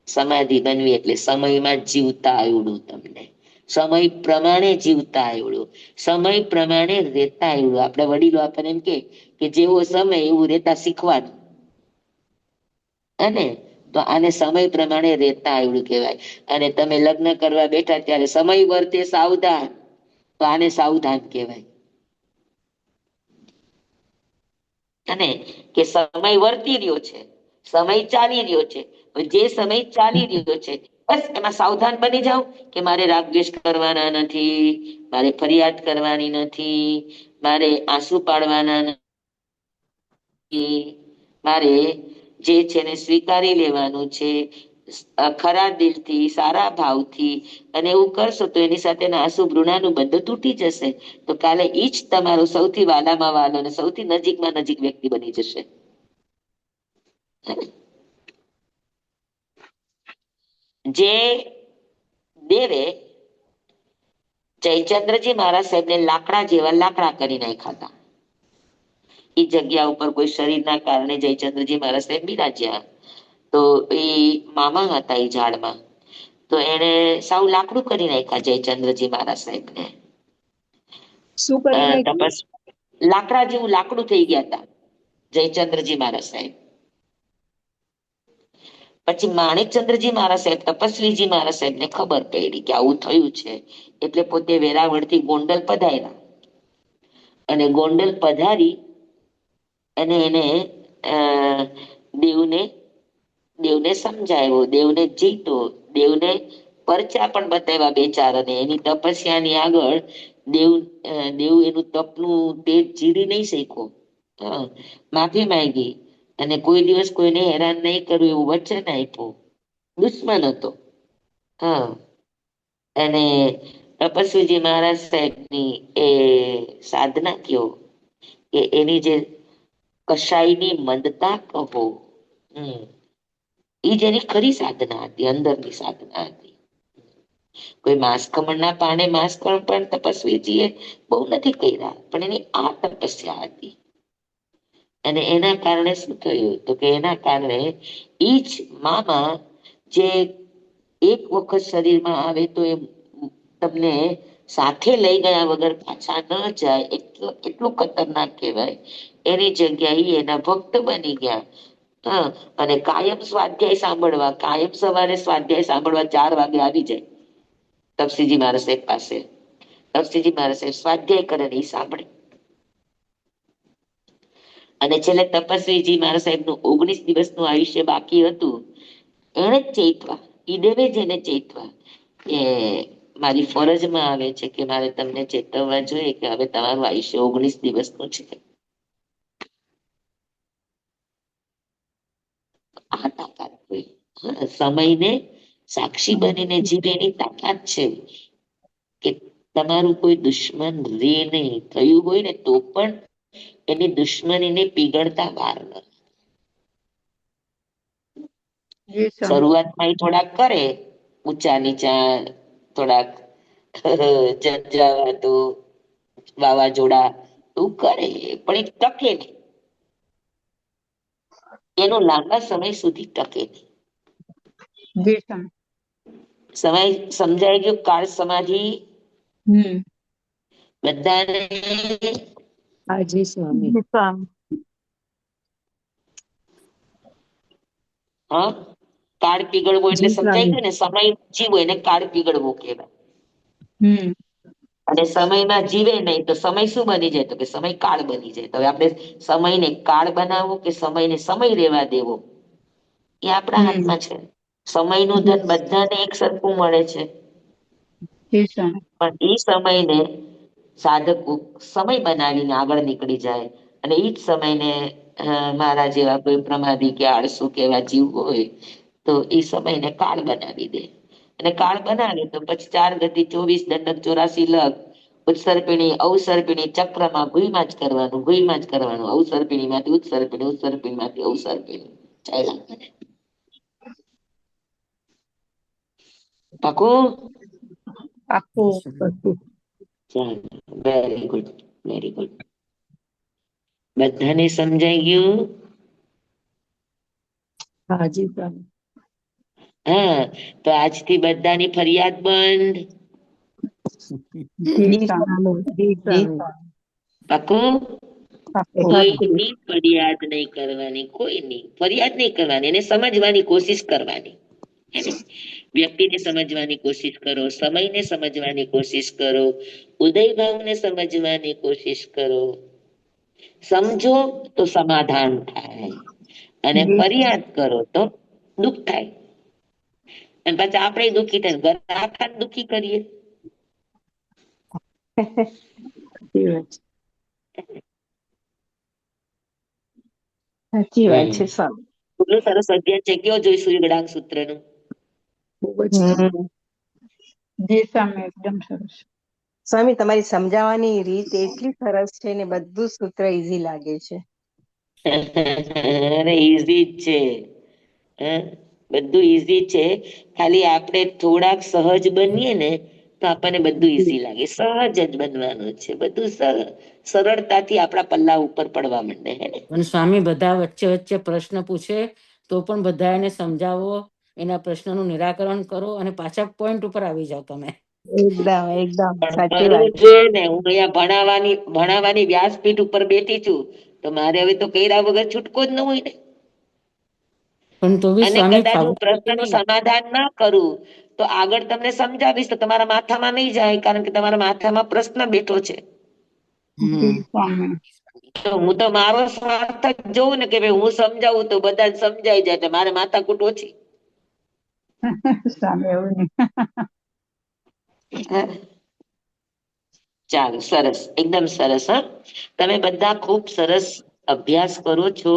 સમાધિ બનવી એટલે સમયમાં જીવતા આવડું તમને. સમય પ્રમાણે જીવતા આવડ્યું, સમય પ્રમાણે રહેતા આવડ્યું. આપણા વડીલો આપણને એમ કે જેવો સમય એવું રહેતા શીખવાનું. અને તો આને સમય પ્રમાણે રહેતા આવડ્યું કહેવાય. અને તમે લગ્ન કરવા બેઠા ત્યારે સમય વર્તે સાવધાન, તો આને સાવધાન કહેવાય. અને કે સમય વર્તી રહ્યો છે, સમય ચાલી રહ્યો છે, જે સમય ચાલી રહ્યો છે બસ એમાં સાવધાન બની જાવ કે મારે રાગ દ્વેષ કરવાના નથી, મારે ફરિયાદ કરવાની નથી, મારે આંસુ પાડવાના નથી, મારે જે છે ને સ્વીકારી લેવાનું છે ખરા દિલથી, સારા ભાવથી. અને એવું કરશો તો એની સાથેના આંસુ ભ્રુણાનું બંધ તૂટી જશે. તો કાલે ઈ જ તમારો સૌથી વાલામાં વાલો અને સૌથી નજીકમાં નજીક વ્યક્તિ બની જશે. જે દેવે જયચંદ્રજી મહારાજ સાહેબને લાકડા જેવા લાકડા કરી નાખ્યા હતા. એ જગ્યા ઉપર કોઈ શરીરના કારણે જયચંદ્રજી મહારાજ સાહેબ બિરાજ્યા. તો એ મામા હતા એ ઝાડમાં, તો એને સાવ લાકડું કરી નાખ્યા જયચંદ્રજી મહારાજ સાહેબને. શું કરી નાખ્યું? તપસ લાકડા જેવું લાકડું થઈ ગયા હતા જયચંદ્રજી મહારાજ સાહેબ. પછી માણેકચંદ્રજી મહારાજ સાહેબ, તપસ્વીજી મહારાજ સાહેબ ને ખબર પડી કે આવું થયું છે, એટલે પોતે વેરાવળ થી ગોંડલ પધાર્યા. અને ગોંડલ પધારી અને એને દેવને દેવને સમજાવ્યો, દેવને જીતો, દેવને પરચા પણ બતાવ્યા બે ચાર. અને એની તપસ્યાની આગળ દેવ દેવ એનું તપનું તેજ જીરી નહીં શીખો. માફી માંગી અને કોઈ દિવસ કોઈને હેરાન નહીં કરવું એવું વચન આપ્યું. દુશ્મન હતો. હા, અને તપસ્વીજી મહારાજ સાહેબની એ સાધના કયો કે એની જે કશાયની મંદતા કહો, એ જેની ખરી સાધના હતી, અંદરની સાધના હતી. કોઈ માંસ ખમણના પાને માંસ પણ તપસ્વીજીએ બહુ નથી કર્યા, પણ એની આ તપસ્યા હતી. અને એના કારણે શું થયું તો કે એના કારણે ઈ જ મામા જે એક વખત શરીરમાં આવે તો એ તમને સાથે લઈ ગયા વગર પાછા ન જાય, એટલું ખતરનાક કહેવાય. એની જગ્યાએ એના ભક્ત બની ગયા. હા, અને કાયમ સ્વાધ્યાય સાંભળવા, કાયમ સવારે સ્વાધ્યાય સાંભળવા 4 વાગે આવી જાય તપસીજી મહારાજ સાહેબ પાસે. તપસીજી મહારાજ સાહેબ સ્વાધ્યાય કરે ને એ સાંભળે. અને છેલ્લે તપસ્વીજી મહારાજ સાહેબ નું 19 દિવસનું આયુષ્ય બાકી હતું. એને જ ચેતવા, ઈ દેવે જેને ચેતવા કે મારી ફરજમાં આવે છે કે મારે તમને ચેતવવા જોઈએ કે હવે તમારું આયુષ્ય 19 દિવસનું છે. આ તાકાત હોય. સમયને સાક્ષી બનીને જીવે એની તાકાત છે કે તમારું કોઈ દુશ્મન રે નહીં. થયું હોય ને તો પણ એની દુશ્મનીને પીગળતા વાર ન. જી સ્વામી. શરૂઆતમાં એ થોડાક કરે ઊંચા નીચા, થોડાક ઝંઝાવાતો, વાવાઝોડા એવું કરે, પણ એ ટકે નહીં. એનો લાંબા સમય સુધી ટકે નહીં. જી સ્વામી. સમય સમજાઈ ગયો. કાળ સમાધિ બધાને હાજી સ્વામી. જી સ્વામી. હા, કાળ પીગળવો એટલે જી સમજાઈ સ્વામી. ગયું ને. સમય જીવો એને કાળ પીગળવો કહેવાય. હમ અને સમયમાં જીવે નહીં તો સમય શું બની જાય તો કે સમય કાળ બની જાય. તો હવે આપણે સમયને કાળ બનાવવો કે સમયને સમય રહેવા દેવો એ આપણા હમ હાથમાં છે. સમયનું ધન બધાને એક સરખું મળે છે, જી સ્વામી. પણ એ સમયને સાધકો સમય બનાવીને આગળ નીકળી જાય. અને એ જ સમયને મારા જેવા કોઈ પ્રમાદી કે આળસુ કે એવા જીવ હોય તો એ સમયને કાળ બનાવી દે. અને કાળ બનાવે તો પછી 4 ગતિ 24 દંડક 84 લખ ઉત્સર્પિણી અવસર્પિણી ચક્રમાં ગુઈમાં જ કરવાનું, ગુઈમાં જ કરવાનું. અવસર્પિણી માંથી ઉત્સર્પિણી, ઉત્સર્પિણી માંથી અવસર્પિણી ચાલ્યા કરે. પાકું? પાક્કું. ચાલો, વેરી ગુડ, વેરી ગુડ. બધાને સમજાઈ ગયું? હાજી સ્વામી. હા, તો આજથી બધાની ફરિયાદ બંધ. જી જી સ્વામી. સ્વામી જી જી સ્વામી. પાકું? પાક્કું. કોઈની ફરિયાદ નહીં કરવાની, કોઈની ફરિયાદ નહીં કરવાની, એને સમજવાની કોશિશ કરવાની. હે ને? વ્યક્તિને સમજવાની કોશિશ કરો, સમયને સમજવાની કોશિશ કરો, ઉદયભાવને સમજવાની કોશિશ કરો. સમજો તો સમાધાન થાય, અને જી ફરિયાદ કરો તો દુઃખ થાય. અને પાછા આપણે દુઃખી થાય, ઘર આખા દુઃખી કરીએ. સાચી વાત છે. સાચી વાત છે સ્વામી. કેટલું સરસ અધ્યયન છે. કયો જોઈશું યુગડાંગ સૂત્રનું? જી સ્વામી, એકદમ સરસ. સ્વામી તમારી સમજાવવાની રીત એટલી સરસ છે ને બધું સૂત્ર ઈઝી લાગે છે. અરે ઈઝી જ છે. હે? બધું ઈઝી છે. ખાલી આપણે થોડાક સહજ બનીએ ને તો આપણને બધું ઈઝી લાગે. સહજ જ બનવાનું છે. બધું સરળતાથી આપણા પલ્લા ઉપર પડવા માંડે. હે ને? અને સ્વામી બધા વચ્ચે વચ્ચે પ્રશ્ન પૂછે તો પણ બધા એને સમજાવો, એના પ્રશ્નનું નિરાકરણ કરો અને પાછા પોઈન્ટ ઉપર આવી જાઓ તમે. એકદમ એકદમ પણ સાચી કરવું વાત. જોઈએ ને. હું અહીંયા ભણાવવાની વ્યાસપીઠ ઉપર બેઠી છું, તો મારે હવે તો કર્યા વગર છૂટકો જ ન હોય ને. પણ તો બી અને સ્વામી કદાચ હું ફાવતું પ્રશ્નનું નહીં. સમાધાન ના કરું તો આગળ તમને સમજાવીશ તો તમારા માથામાં નહીં જાય, કારણ કે તમારા માથામાં પ્રશ્ન બેઠો છે. જી સ્વામી. તો હું તો મારો સ્વાર્થ જ જોઉં ને, કે ભાઈ હું સમજાવું તો બધા જ સમજાઈ જાય, એટલે મારે માથાકૂટ ઓછી. સ્વામી એવું નહીં. હા. ચાલો, સરસ, એકદમ સરસ. હા, તમે બધા ખૂબ સરસ અભ્યાસ કરો છો.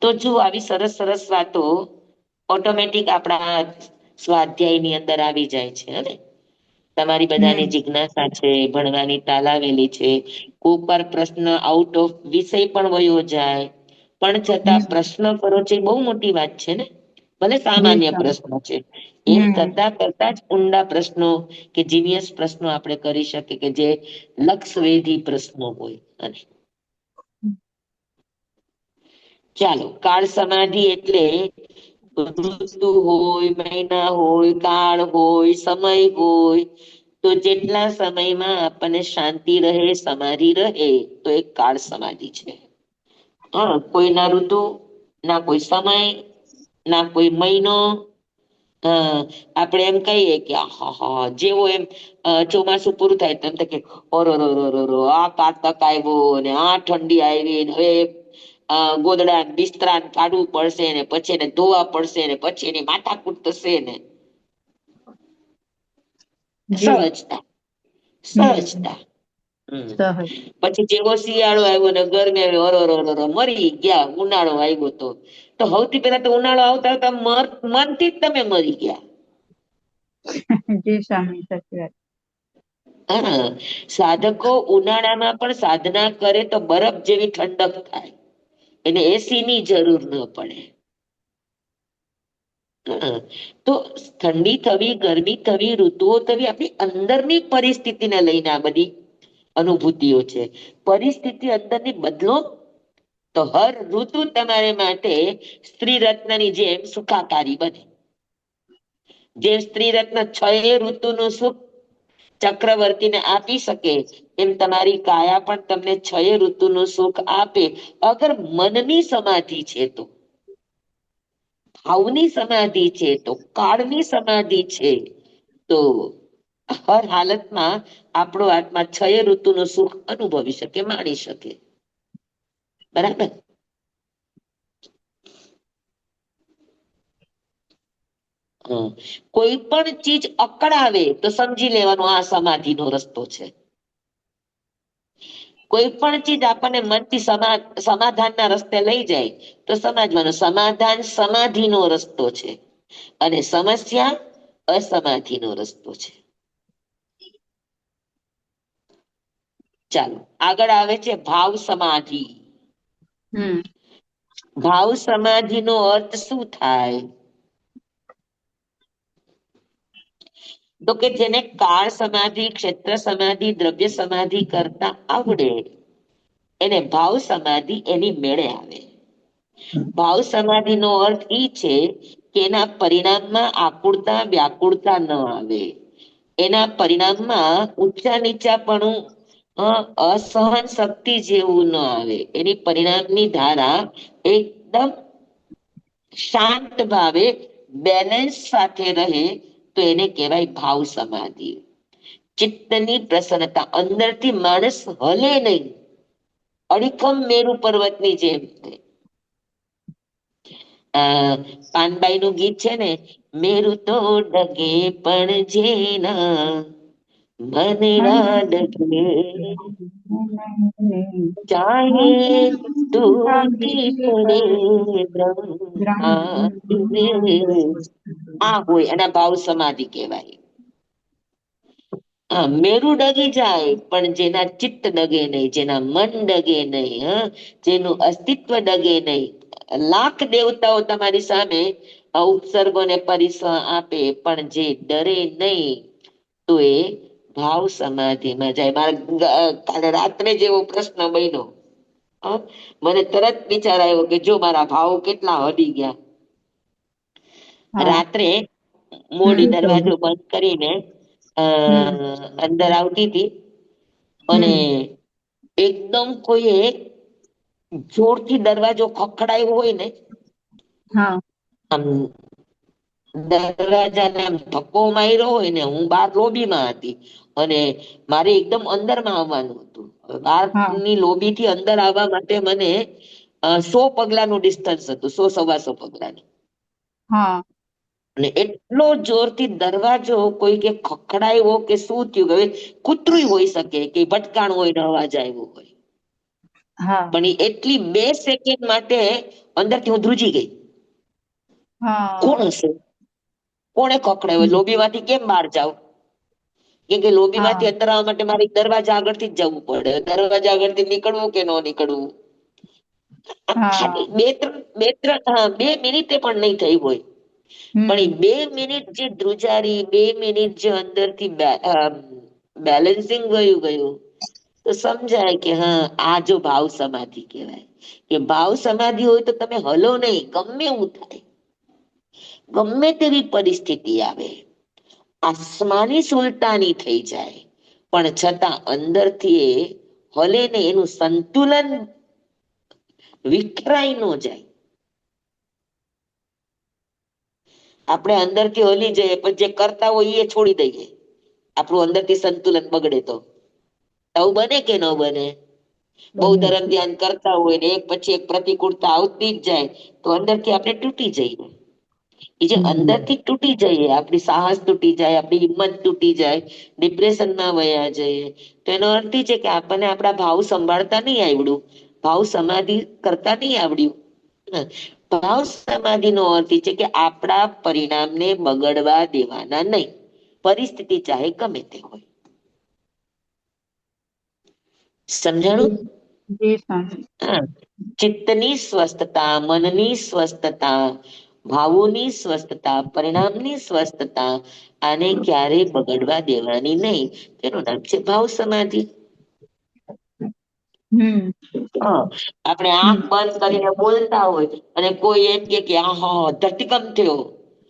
તો જો આવી સરસ સરસ વાતો ઓટોમેટિક આપણા સ્વાધ્યાયની અંદર આવી જાય છે. હે ને? તમારી બધાની જિજ્ઞાસા છે, ભણવાની તાલાવેલી છે. કોક વાર પ્રશ્ન આઉટ ઓફ વિષય પણ વયો જાય, પણ છતાં પ્રશ્ન કરો છો એ બહુ મોટી વાત છે ને. ભલે જી સામાન્ય સ્વામી. પ્રશ્નો છે, એમ કરતા કરતા જ ઊંડા પ્રશ્નો કે જીનિયસ પ્રશ્નો આપણે કરી શકીએ, કે જે લક્ષવેધી પ્રશ્નો હોય. અને ચાલો, કાળ સમાધિ એટલે ઋતુ હોય, મહિના હોય, કાળ હોય, સમય હોય, તો જેટલા સમયમાં આપણને શાંતિ રહે, સમાધિ રહે, તો એક કાળ સમાધિ છે. હા, કોઈ ના ઋતુ, ના કોઈ સમય, ના કોઈ મહિનો. આપણે એમ કહીએ કે હા, જેવો એમ ચોમાસું પૂરું થાય તેમ કે ઓરો આ કાતક આવ્યો ને આ ઠંડી આવી ને હવે ગોદડા બિસ્તરા કાઢવું પડશે ને પછી એને ધોવા પડશે ને પછી એની માથાકૂટ થશે ને. જી. સહજતા, સહજતા. સહજ. પછી જેવો શિયાળો આવ્યો ને ગરમી આવી, ઓરો મરી ગયા. ઉનાળો આવ્યો તો સૌથી પહેલા તો ઉનાળો આવતા આવતા મનથી જ તમે મરી ગયા. જી સ્વામી, સાચી વાત. હા, સાધકો ઉનાળામાં પણ સાધના કરે તો બરફ જેવી ઠંડક થાય, એને એસી ની જરૂર ન પડે. તો ઠંડી થવી, ગરમી થવી, ઋતુઓ થવી, આપણી અંદરની પરિસ્થિતિને લઈને આ બધી અનુભૂતિઓ છે. પરિસ્થિતિ અંદરની બદલો તો હર ઋતુ તમારે માટે સ્ત્રી રત્નની જેમ સુખાકારી બને. જે સ્ત્રી રત્ન 6 ઋતુનું સુખ ચક્રવર્તીને આપી શકે, એમ તમારી કાયા પણ તમને 6 ઋતુનું સુખ આપે, અગર મનની સમાધિ છે તો. ભાવની સમાધિ છે તો, કાળની સમાધિ છે તો, હર હાલતમાં આપણો આત્મા 6 ઋતુનું સુખ અનુભવી શકે, માણી શકે. બરાબર? કોઈ પણ ચીજ અકળાવે તો સમજી લેવાનું આ સમાધિનો રસ્તો છે. કોઈ પણ ચીજ આપણને મનથી સમાધાનના રસ્તે લઈ જાય તો સમજવાનું સમાધાન સમાધિનો રસ્તો છે, અને સમસ્યા અસમાધિનો રસ્તો છે. ચાલો, આગળ આવે છે ભાવ સમાધિ. ભાવ સમાધિનો અર્થ શું થાય? તો કે જેને કાળ સમાધિ, ક્ષેત્ર સમાધિ, દ્રવ્ય સમાધિ કરતા આવડે એને ભાવ સમાધિ એની મેળે આવે. ભાવ સમાધિનો અર્થ એ છે કે એના પરિણામમાં આકુળતા, વ્યાકુળતા ન આવે, એના પરિણામમાં ઊંચા નીચાપણું અસહન શક્તિ જેવું ન આવે. એની પરિણામની ધારા એકદમ શાંત ભાવે બેલેન્સ સાથે રહે તો એને કહેવાય ભાવ સમાધિ. ચિત્તની પ્રસન્નતા, અંદરથી માણસ હલે નહીં, અડીખમ મેરુ પર્વતની જેમ. પાનબાઈ નું ગીત છે ને, મેરુ તો ડગે પણ જેના મન ના ડગે, ચાહે તૂટી પડે બ્રહ્માંડ. આ હોય એના ભાવ સમાધિ કહેવાય. મેરુ ડગી જાય પણ જેના ચિત્ત ડગે નહીં, જેના મન ડગે નહીં, જેનું અસ્તિત્વ ડગે નહીં. લાખ દેવતાઓ તમારી સામે ઉપસર્ગો ને પરિસર આપે પણ જે ડરે નહીં તો એ ભાવ સમાધિમાં જાય. મારા કાલે રાત્રે જેવો પ્રશ્ન બન્યો, મને તરત વિચાર આવ્યો કે જો મારા ભાવ કેટલા હડી ગયા. રાત્રે મોડી દરવાજો બંધ કરીને અંદર આવતી હતી અને એકદમ કોઈએ જોરથી દરવાજો ખખડાયો હોય ને, આમ દરવાજાને આમ ધક્કો માર્યો હોય ને. હું બહાર લોબીમાં હતી અને મારે એકદમ અંદરમાં આવવાનું હતું. બહારની લોબી થી અંદર આવવા માટે મને 100 પગલાનું ડિસ્ટન્સ હતું, 100-125 પગલાનું. અને એટલો જોરથી દરવાજો કોઈ કે ખખડાયો કે શું થયું, હવે કૂતરું હોઈ શકે કે ભટકાણ હોય ને અવાજ આવ્યો હોય, પણ એટલી 2 સેકન્ડ માટે અંદરથી હું ધ્રુજી ગઈ. કોણ હશે, કોણે ખખડાયો? લોબી માંથી કેમ બહાર જાવ? કેમ કે લોબી માંથી અંદર આવવા માટે મારે દરવાજા આગળથી જ જવું પડે. દરવાજા આગળથી નીકળવું કે ન નીકળવું, 2 મિનિટે પણ નહીં થઈ હોય. પણ એ 2 મિનિટ જે ધ્રુજારી, 2 મિનિટ જે અંદરથી બેલેન્સિંગ ગયું તો સમજાય કે હા, આ જો ભાવ સમાધિ કહેવાય. કે ભાવ સમાધિ હોય તો તમે હલો નહીં, ગમે એવું થાય, ગમે તેવી પરિસ્થિતિ આવે, આસમાની સુલતાની થઈ જાય, પણ છતાં અંદરથી એ હલે ને, એનું સંતુલન વિખરાઈ ન જાય. આપણે અંદરથી હલી જઈએ પણ જે કરતા હોય એ છોડી દઈએ, આપણું અંદરથી સંતુલન બગડે તો આવું બને કે ન બને? બહુ ધર્મ ધ્યાન કરતા હોય ને એક પછી એક પ્રતિકૂળતા આવતી જ જાય તો અંદરથી આપણે તૂટી જઈએ. એ જે અંદરથી તૂટી જઈએ, આપણી સાહસ તૂટી જાય, આપણી હિંમત તૂટી જાય, ડિપ્રેશનમાં વયા જઈએ, તો એનો અર્થ એ છે કે આપણને આપણા ભાવ સંભાળતા નહીં આવડ્યું, ભાવ સમાધિ કરતા નહીં આવડ્યું. ભાવ સમાધિ નો અર્થ છે કે આપણા પરિણામને બગડવા દેવાના નહીં, પરિસ્થિતિ ચાહે ગમે તે હોય. સમજાણું? ચિત્તની સ્વસ્થતા, મનની સ્વસ્થતા, ભાવોની સ્વસ્થતા, પરિણામની સ્વસ્થતા, આને ક્યારે બગડવા દેવાની નહીં. તેનું નામ છે ભાવ સમાધિ. આપણે આંખ બંધ કરીને બોલતા હોય અને કોઈ એમ કે હા ધરતીકંપ થયો,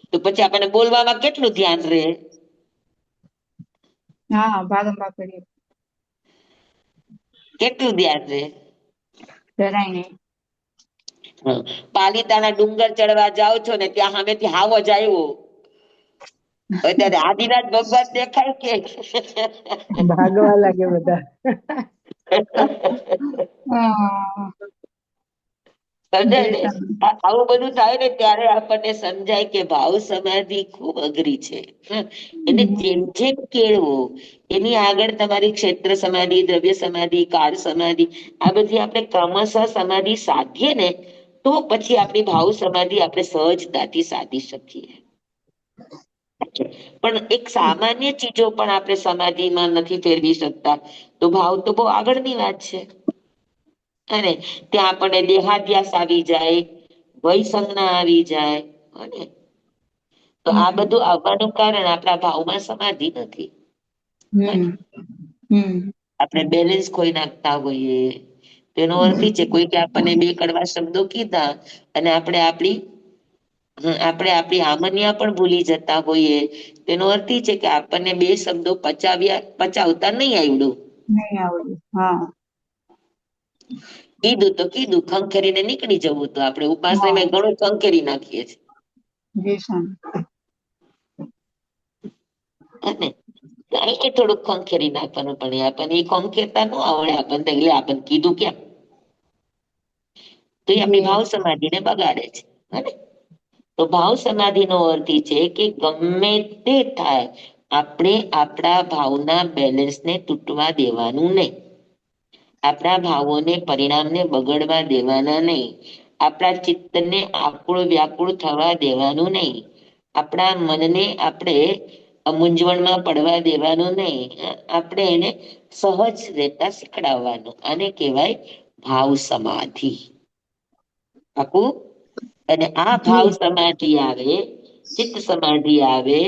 તો પછી આપણને બોલવામાં કેટલું ધ્યાન રહે? કેટલું ધ્યાન રહે? પાલિતાણા ડુંગર ચડવા જાઓ છો ને, ત્યાં સામેથી હાવો જ આવ્યો, અત્યારે આદિનાથ ભગવાન દેખાય કે ભાગવા લાગે બધા. આવું બધું થાય ને ત્યારે આપણને સમજાય કે ભાવ સમાધિ ખૂબ અઘરી છે. એને જેમ જેમ કેળવો, એની આગળ તમારી ક્ષેત્ર સમાધિ, દ્રવ્ય સમાધિ, કાળ સમાધિ, આ બધી આપણે ક્રમશઃ સમાધિ સાધીએ ને તો પછી આપણી ભાવ સમાધિ આપણે સહજતાથી સાધી શકીએ. પણ એક સામાન્ય ચીજો પણ આપણે સમાધિમાં નથી ફેરવી શકતા, તો ભાવ તો બહુ આગળની વાત છે. અને ત્યાં આપણને દેહાધ્યાસ આવી જાય, ભય સંજ્ઞા આવી જાય, અને તો આ બધું આવવાનું કારણ આપણા ભાવમાં સમાધિ નથી. આપણે બેલેન્સ ખોઈ નાખતા હોઈએ. તેનો અર્થ છે કોઈ કે આપણને 2 કડવા શબ્દો કીધા અને આપણે આપણી આપણે આપણી આમન્યા પણ ભૂલી જતા હોઈએ. તેનો અર્થ એ છે કે આપણને બે શબ્દો પચાવતા નહીં આવડ્યું. નહીં આવડ્યું. હા કીધું તો કીધું, ખંખેરીને નીકળી જવું. તો આપણે ઉપાસને હા મેં ઘણું ખંખેરી નાખીએ છીએ. જી સ્વામી. અને કઈ થોડુંક ખંખેરી નાખવાનું, પણ એ આપણને એ ખંખેરતા ન આવડે આપણને, એટલે આપણને કીધું કેમ? તો એ આપણી જી ભાવ સમાધિને બગાડે છે. હને? તો ભાવ સમાધિનો અર્થ એ છે કે ગમે તે થાય, આપણે આપણા ભાવના બેલેન્સને તૂટવા દેવાનું નહીં. આપણા ભાવોને, પરિણામને બગડવા દેવાના નહીં. આપણા ચિત્તને આકુળ વ્યાકુળ થવા દેવાનું નહીં. આપણા મનને આપણે મૂંઝવણમાં પડવા દેવાનું નહીં. આપણે એને સહજ રહેતા શીખડાવવાનું. આને કહેવાય ભાવ સમાધિ. પાકું? અને આ ભાવ જી સમાધિ આવે, ચિત્ત સમાધિ આવે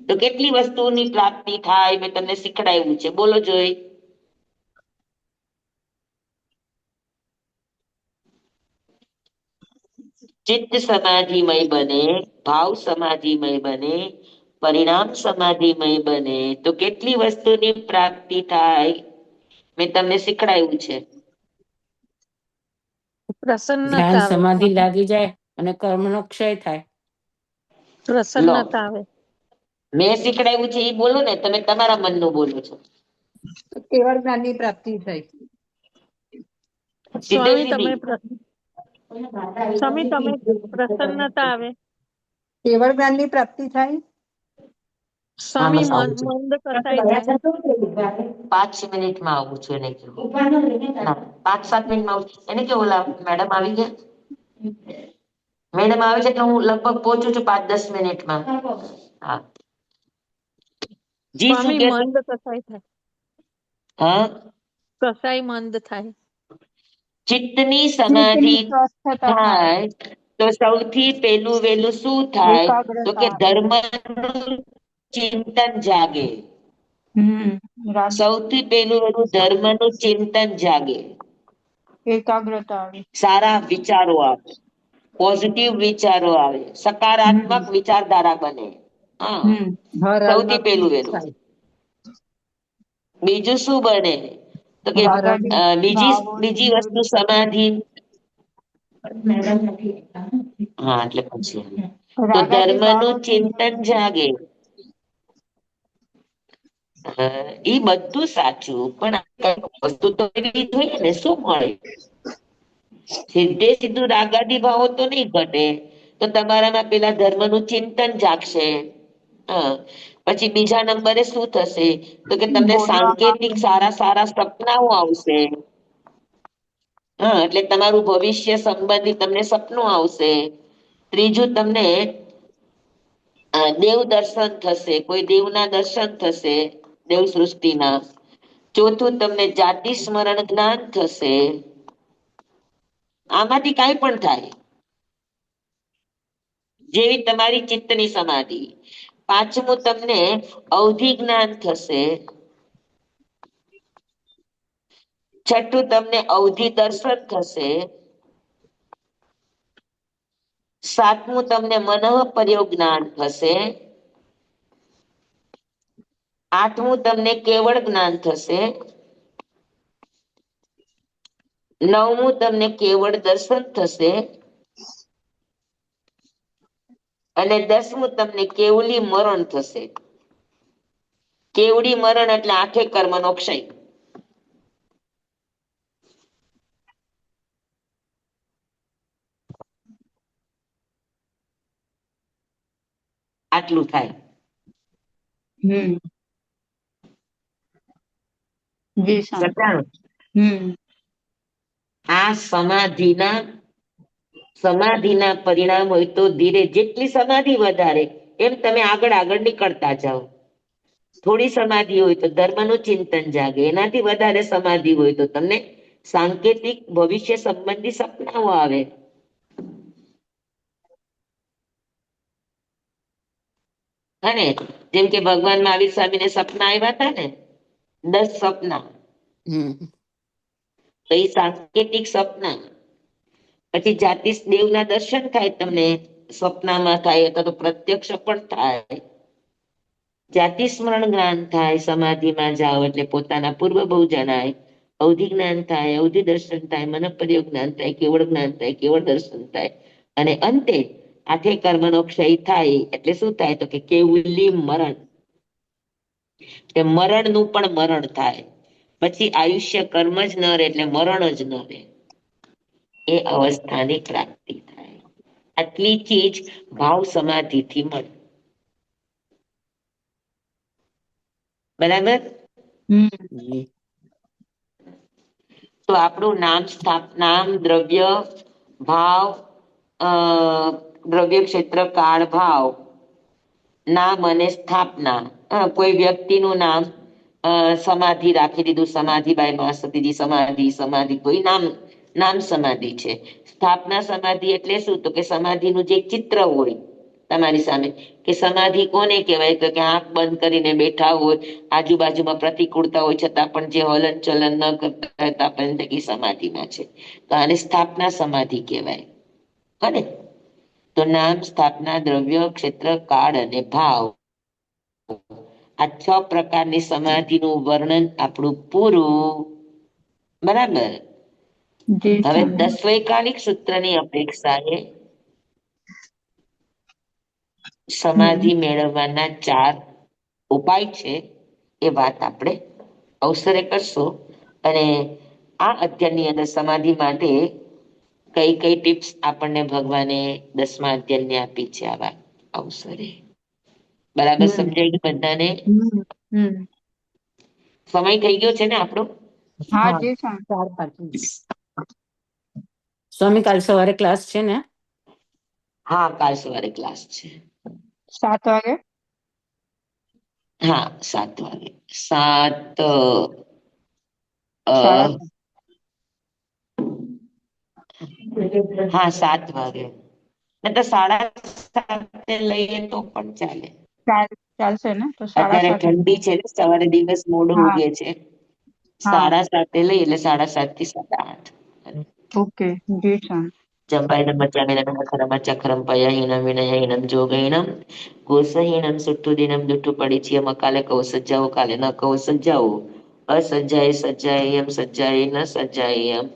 તો કેટલી વસ્તુઓની પ્રાપ્તિ થાય? મેં તમને શીખડાવ્યું છે, બોલો જોઈ. ચિત્ત સમાધિમય બને, ભાવ સમાધિમય બને, પરિણામ સમાધિમય બને તો કેટલી વસ્તુની પ્રાપ્તિ થાય? મેં તમને શીખડાયું છે. ધ્યાન પ્રસન્નતા આવે સમાધિ સ્વામી. લાગી જાય અને કર્મનો ક્ષય થાય. લો, પ્રસન્નતા આવે. મેં શીખડાયું છે એ બોલો ને, તમે તમારા મનનું બોલો છો. કેવળ જ્ઞાનની પ્રાપ્તિ થઈ. સીધે સ્વામી સીધી સ્વામી તમે પ્રસન્નતા આવે. કેવળ જ્ઞાનની પ્રાપ્તિ થાય. સ્વામી મંદ કસાય થાય. 5 મિનિટમાં આવું છું એને કેવું. ના, 5-7 મિનિટમાં આવું છું. એને કેવું, ઓલા મેડમ આવી ગયા, મેડમ આવે છે એટલે હું લગભગ પહોંચું છું 5-10 મિનિટમાં. હા જી, શું સ્વામી કે? મંદ કસાય થાય. હા, કસાય મંદ થાય. ચિત્તની સમાધિ ચિત્તની સ્વસ્થતા થાય. થાય તો સૌથી પહેલું વહેલું શું થાય? તો એકાગ્રતા કે આવે. ધર્મનું ચિંતન જાગે. રાગ સૌથી પહેલું વહેલું ધર્મનું ચિંતન જાગે. એકાગ્રતા આવે. સારા વિચારો આવે, પોઝિટિવ વિચારો આવે, સકારાત્મક હમ વિચારધારા બને. હા, હર સૌથી હાલમાં પહેલું ખુશ વહેલું. થાય. બીજું શું બને? તો કે આગાડી બીજી ભાવોની બીજી વસ્તુ નિવૃત્તિ થાય. સમાધિ. હા, એટલે પછી તો રાગાદી ધર્મનું ભાવોની ચિંતન નિવૃત્તિ જાગે. એ બધું સાચું, પણ કઈક વસ્તુ તો એવી જોઈએ ને, શું મળે? સીધે સીધું રાગાદી ભાવો તો નહીં ઘટે. તો તમારામાં પેલા ધર્મનું ચિંતન જાગશે. હા, પછી બીજા નંબરે શું થશે? તો કે તમને બોલવામાં સાંકેતિક સારા સારા સપનાઓ આવશે. હા, એટલે તમારું ભવિષ્ય સંબંધી તમને સપનું આવશે. ત્રીજું, તમને દેવ દર્શન થશે, કોઈ દેવના દર્શન થશે, દેવ સૃષ્ટિના. ચોથું, તમને જાતિ સ્મરણ જ્ઞાન થશે. આમાંથી કાંઈ પણ થાય, જેવી તમારી ચિત્તની સમાધિ. પાંચમું, તમને અવધિ જ્ઞાન થશે. છઠ્ઠું, તમને અવધિ દર્શન થશે. સાતમું, તમને મનઃ પ્રયોગ જ્ઞાન થશે. આઠમું, તમને કેવળ જ્ઞાન થશે. નવમું, તમને કેવળ દર્શન થશે. અને 10મું, તમને કેવલી મરણ થશે. કેવડી મરણ એટલે 8 કર્મનો ક્ષય. આટલું થાય. જી સ્વામી. સટાણું. આ સમાધિના પરિણામ હોય તો ધીરે, જેટલી સમાધિ વધારે એમ તમે આગળ આગળ નીકળતા જાઓ. થોડી સમાધિ હોય તો ધર્મનું ચિંતન જાગે, એનાથી વધારે સમાધિ હોય તો તમને સાંકેતિક ભવિષ્ય સંબંધી સપનાઓ આવે. અને જેમ કે ભગવાન મહાવીર સ્વામીને સપના આવ્યા હતા ને, 10 સપના. તો એ સાંકેતિક સપના. પછી જાતિ દેવના દર્શન થાય તમને, સ્વપ્નમાં થાય અથવા તો પ્રત્યક્ષ પણ થાય. જાતિ સ્મરણ જ્ઞાન થાય, સમાધિમાં જાઓ એટલે પોતાના પૂર્વ બહુ જણાય, અવધિ જ્ઞાન થાય, અવધિ દર્શન થાય, મનપર્યોગ જ્ઞાન થાય, કેવળ જ્ઞાન થાય, કેવળ દર્શન થાય, અને અંતે આઠે કર્મનો ક્ષય થાય એટલે શું થાય તો કે કેવલી મરણ, કે મરણનું પણ મરણ થાય. પછી આયુષ્ય કર્મ જ ન રહે એટલે મરણ જ ન રહે, એ અવસ્થાની પ્રાપ્તિ થાય. આટલી ચીજ ભાવ સમાધિથી મળે. બરાબર. હમ તો આપણું નામ નામ દ્રવ્ય ભાવ, અ દ્રવ્ય ક્ષેત્ર કાળ ભાવ, નામ અને સ્થાપના. કોઈ વ્યક્તિનું નામ સમાધિ રાખી દીધું, સમાધિબાઈ માસતીજી સમાધિ, સમાધિ કોઈ નામ, નામ સમાધિ છે. સ્થાપના સમાધિ એટલે શું તો કે સમાધિનું જે ચિત્ર હોય તમારી સામે, કે સમાધિ કોને કહેવાય તો કે આંખ બંધ કરીને બેઠા હોય, આજુબાજુમાં પ્રતિકૂળતા હોય છતાં પણ જે હલન ચલન ન કરતા હોય તો આપણને કે સમાધિમાં છે, તો આને સ્થાપના સમાધિ કહેવાય. હને તો નામ, સ્થાપના, દ્રવ્ય ક્ષેત્ર કાળ અને ભાવ, આ 6 પ્રકારની સમાધિનું વર્ણન આપણું પૂરું. બરાબર. જી હવે સ્વામી. દસવૈકાલિક સૂત્રની અપેક્ષાએ સમાધિ મેળવવાના 4 ઉપાય છે, એ વાત આપણે અવસરે કરશું. અને આ અધ્યયનની અંદર સમાધિ માટે કઈ કઈ ટિપ્સ આપણને ભગવાને 10મા અધ્યયનને આપી છે આવા અવસરે. બરાબર હમ સમજાય ગયું બધાને? હમ હમ સમય થઈ ગયો છે ને આપણો? હા હા, જી સ્વામી. 4:35. સ્વામી કાલ સવારે ક્લાસ છે ને? હા, કાલ સવારે ક્લાસ છે. 7 વાગે. હા, 7 વાગે. 7 સાડા હા, 7 વાગે. તો 7:30 લઈએ તો પણ ચાલે. ચાલશે ને તો અત્યારે 7:30. ઠંડી છે ને, સવારે દિવસ મોડો હા ઉગે છે. હા 7:30 લઈ એટલે 7:30 થી 8:30. ઓકે જી સ્વામી. ચંપાયનમ મચામિનમ ખરમચક્રમ પયહીનમ વિનયહીનમ જોગહીનમ ગોસહીનમ સુટ્ટુદીનમ દુટ્ટુ પડીચિયમ અકાલે કૌસજ્જાઓ કાલે ન કૌસજ્જાઓ અસજ્જાય સજ્જાય એમ સજ્જાય ન સજ્જાય એમ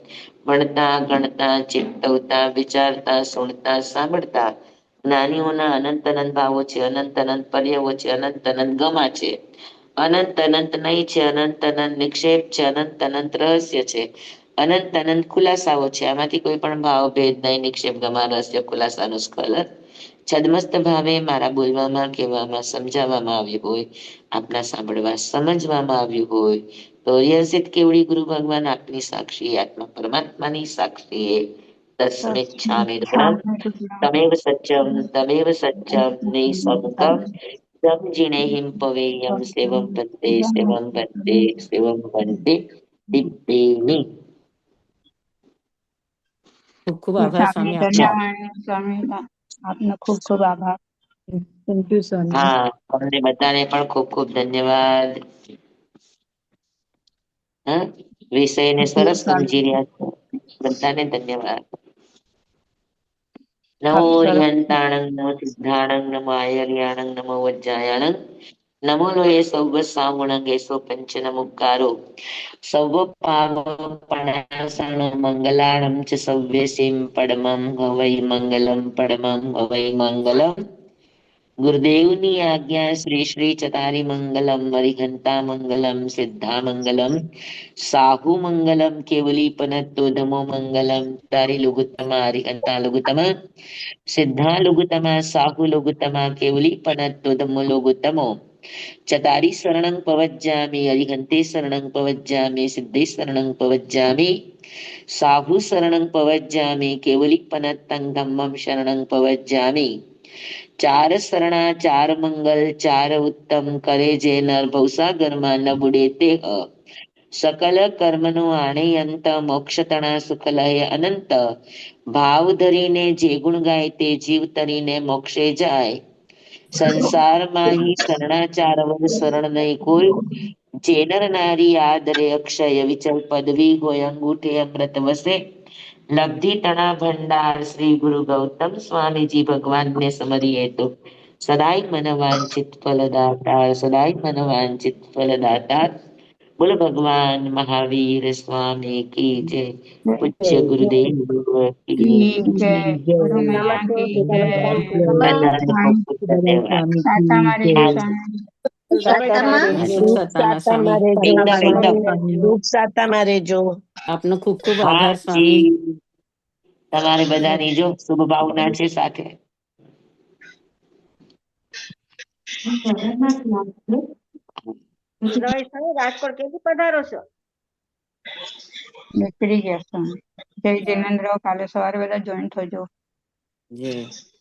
ભણતા ગણતા ચિંતવતા વિચારતા સુણતા સાંભળતા જ્ઞાનીઓના અનંત અનંત ભાવો છે, અનંત અનંત પર્યાવો છે, અનંત અનંત ગમા છે, અનંત અનંત નય છે, અનંત અનંત નિક્ષેપ છે, અનંત અનંત રહસ્ય છે, અનંત અનંત ખુલાસાઓ છે. આમાંથી કોઈ પણ ભાવ ભેદ નહીં, નિક્ષેપ ગમા રહસ્ય ખુલાસાનું સ્ખલન છદમસ્ત ભાવે મારા બોલવામાં, કહેવામાં, સમજાવવામાં આવ્યું હોય, આપના સાંભળવા સમજવામાં આવ્યું હોય તો યસિત કેવડી ગુરુ ભગવાન આપની સાક્ષી, આત્મા પરમાત્માની સાક્ષી તસ્મિચ્છામિ દૃઢં તમેવ સત્યમ તમેવ સત્યમ નિસંકમ તમ જીણેહિમ પવેયમ સેવમ બન્તે સેવમ બન્તે સેવમ બન્તે દિપ્તેમિ. ખૂબ ખૂબ જી આભાર સ્વામી સ્વામી આપનો. ચાલો. ધન્યવાદ સ્વામી. આપનો ખૂબ ખૂબ આભાર. થેન્ક યુ સ્વામી. હા, તમને બધાને પણ ખૂબ ખૂબ ધન્યવાદ. હા, વિષયને જી સરસ સ્વામી. સમજી રહ્યા છો. બધાને ધન્યવાદ. નમો સરસ. રિહંતાણંગ નમો સિદ્ધાણંગ નમો આયર્યાણંગ નમો વજ્જાયાણંગ નમો લોહે સૌ સામુણંગ એસો પંચન મુક્કારો સૌ પાવપણાસનો મંગલાણં ચ સવ્યસીમ પડમં હવૈ મંગલમ પડમં હવૈ મંગલમ. ગુરુદેવની આજ્ઞા શ્રી શ્રી ચતારી મંગલમ મરિઘંતા મંગલમ સિદ્ધા મંગલમ સાહુ મંગલમ કેવલી પનતો ધમો મંગલમ તારી લુગુતમા હરિહંતા લુગુતમા સિદ્ધા લુગુતમા સાહુ લુગુતમા કેવલી પનતો ધમો લુગુતમો ચતારી શરણં પવજ્જામિ હરિહંતે શરણં પવજ્જામિ સિદ્ધે શરણં પવજ્જામિ સાહુ શરણં પવજ્જામિ કેવલી પનત્તં ધમ્મં શરણં પવજ્જામિ. ચાર શરણા ચાર મંગલ ચાર ઉત્તમ કરે જે નર ભવસાગરમાં ન બુડે તે સકલ કર્મનો આણે અંત મોક્ષ તણા સુખ લહે અનંત ભાવ ધરીને જે ગુણ ગાય તે જીવ તરીને મોક્ષે જાય. સંસારમાં હી શરણાચાર વગ શરણ નહીં કોઈ જે નર નારી આદરે અક્ષય વિચલ પદવી હોય અંગૂઠે અમૃત વસે લબ્ધિ તણા ભંડાર શ્રી ગુરુ ગૌતમ સ્વામીજી ભગવાનને સમરીએ તો સદાય મન વાંચિત ફલદાતા, સદાય મન વાંચિત ફલદાતા. બોલો ભગવાન મહાવીર સ્વામી કી જય. પૂજ્ય ગુરુદેવ કી કી જય. ગુરુ મૈયા નમસ્તે કી જય. સદાનંદ બધાને ખૂબ ખૂબ ધન્યવાદ. સાચામાં રહેજો હા, સ્વામી. સાતામાં જય રહેજો, સુખ સાતાના સ્વામી. સાતામાં રહેજો એકદમ એકદમ. સ્વામી, દુઃખ સાતામાં રહેજો. આપનો ખૂબ ખૂબ હા આભાર સ્વામી. જી, તમારે બધાની જો શુભ ભાવના છે સાથે. રાજકોટ કેવી પધારો છો? નીકળી ગયા સ્વામી. જય જિનેન્દ્ર. કાલે સવારે બધા જોઈન થજો. જય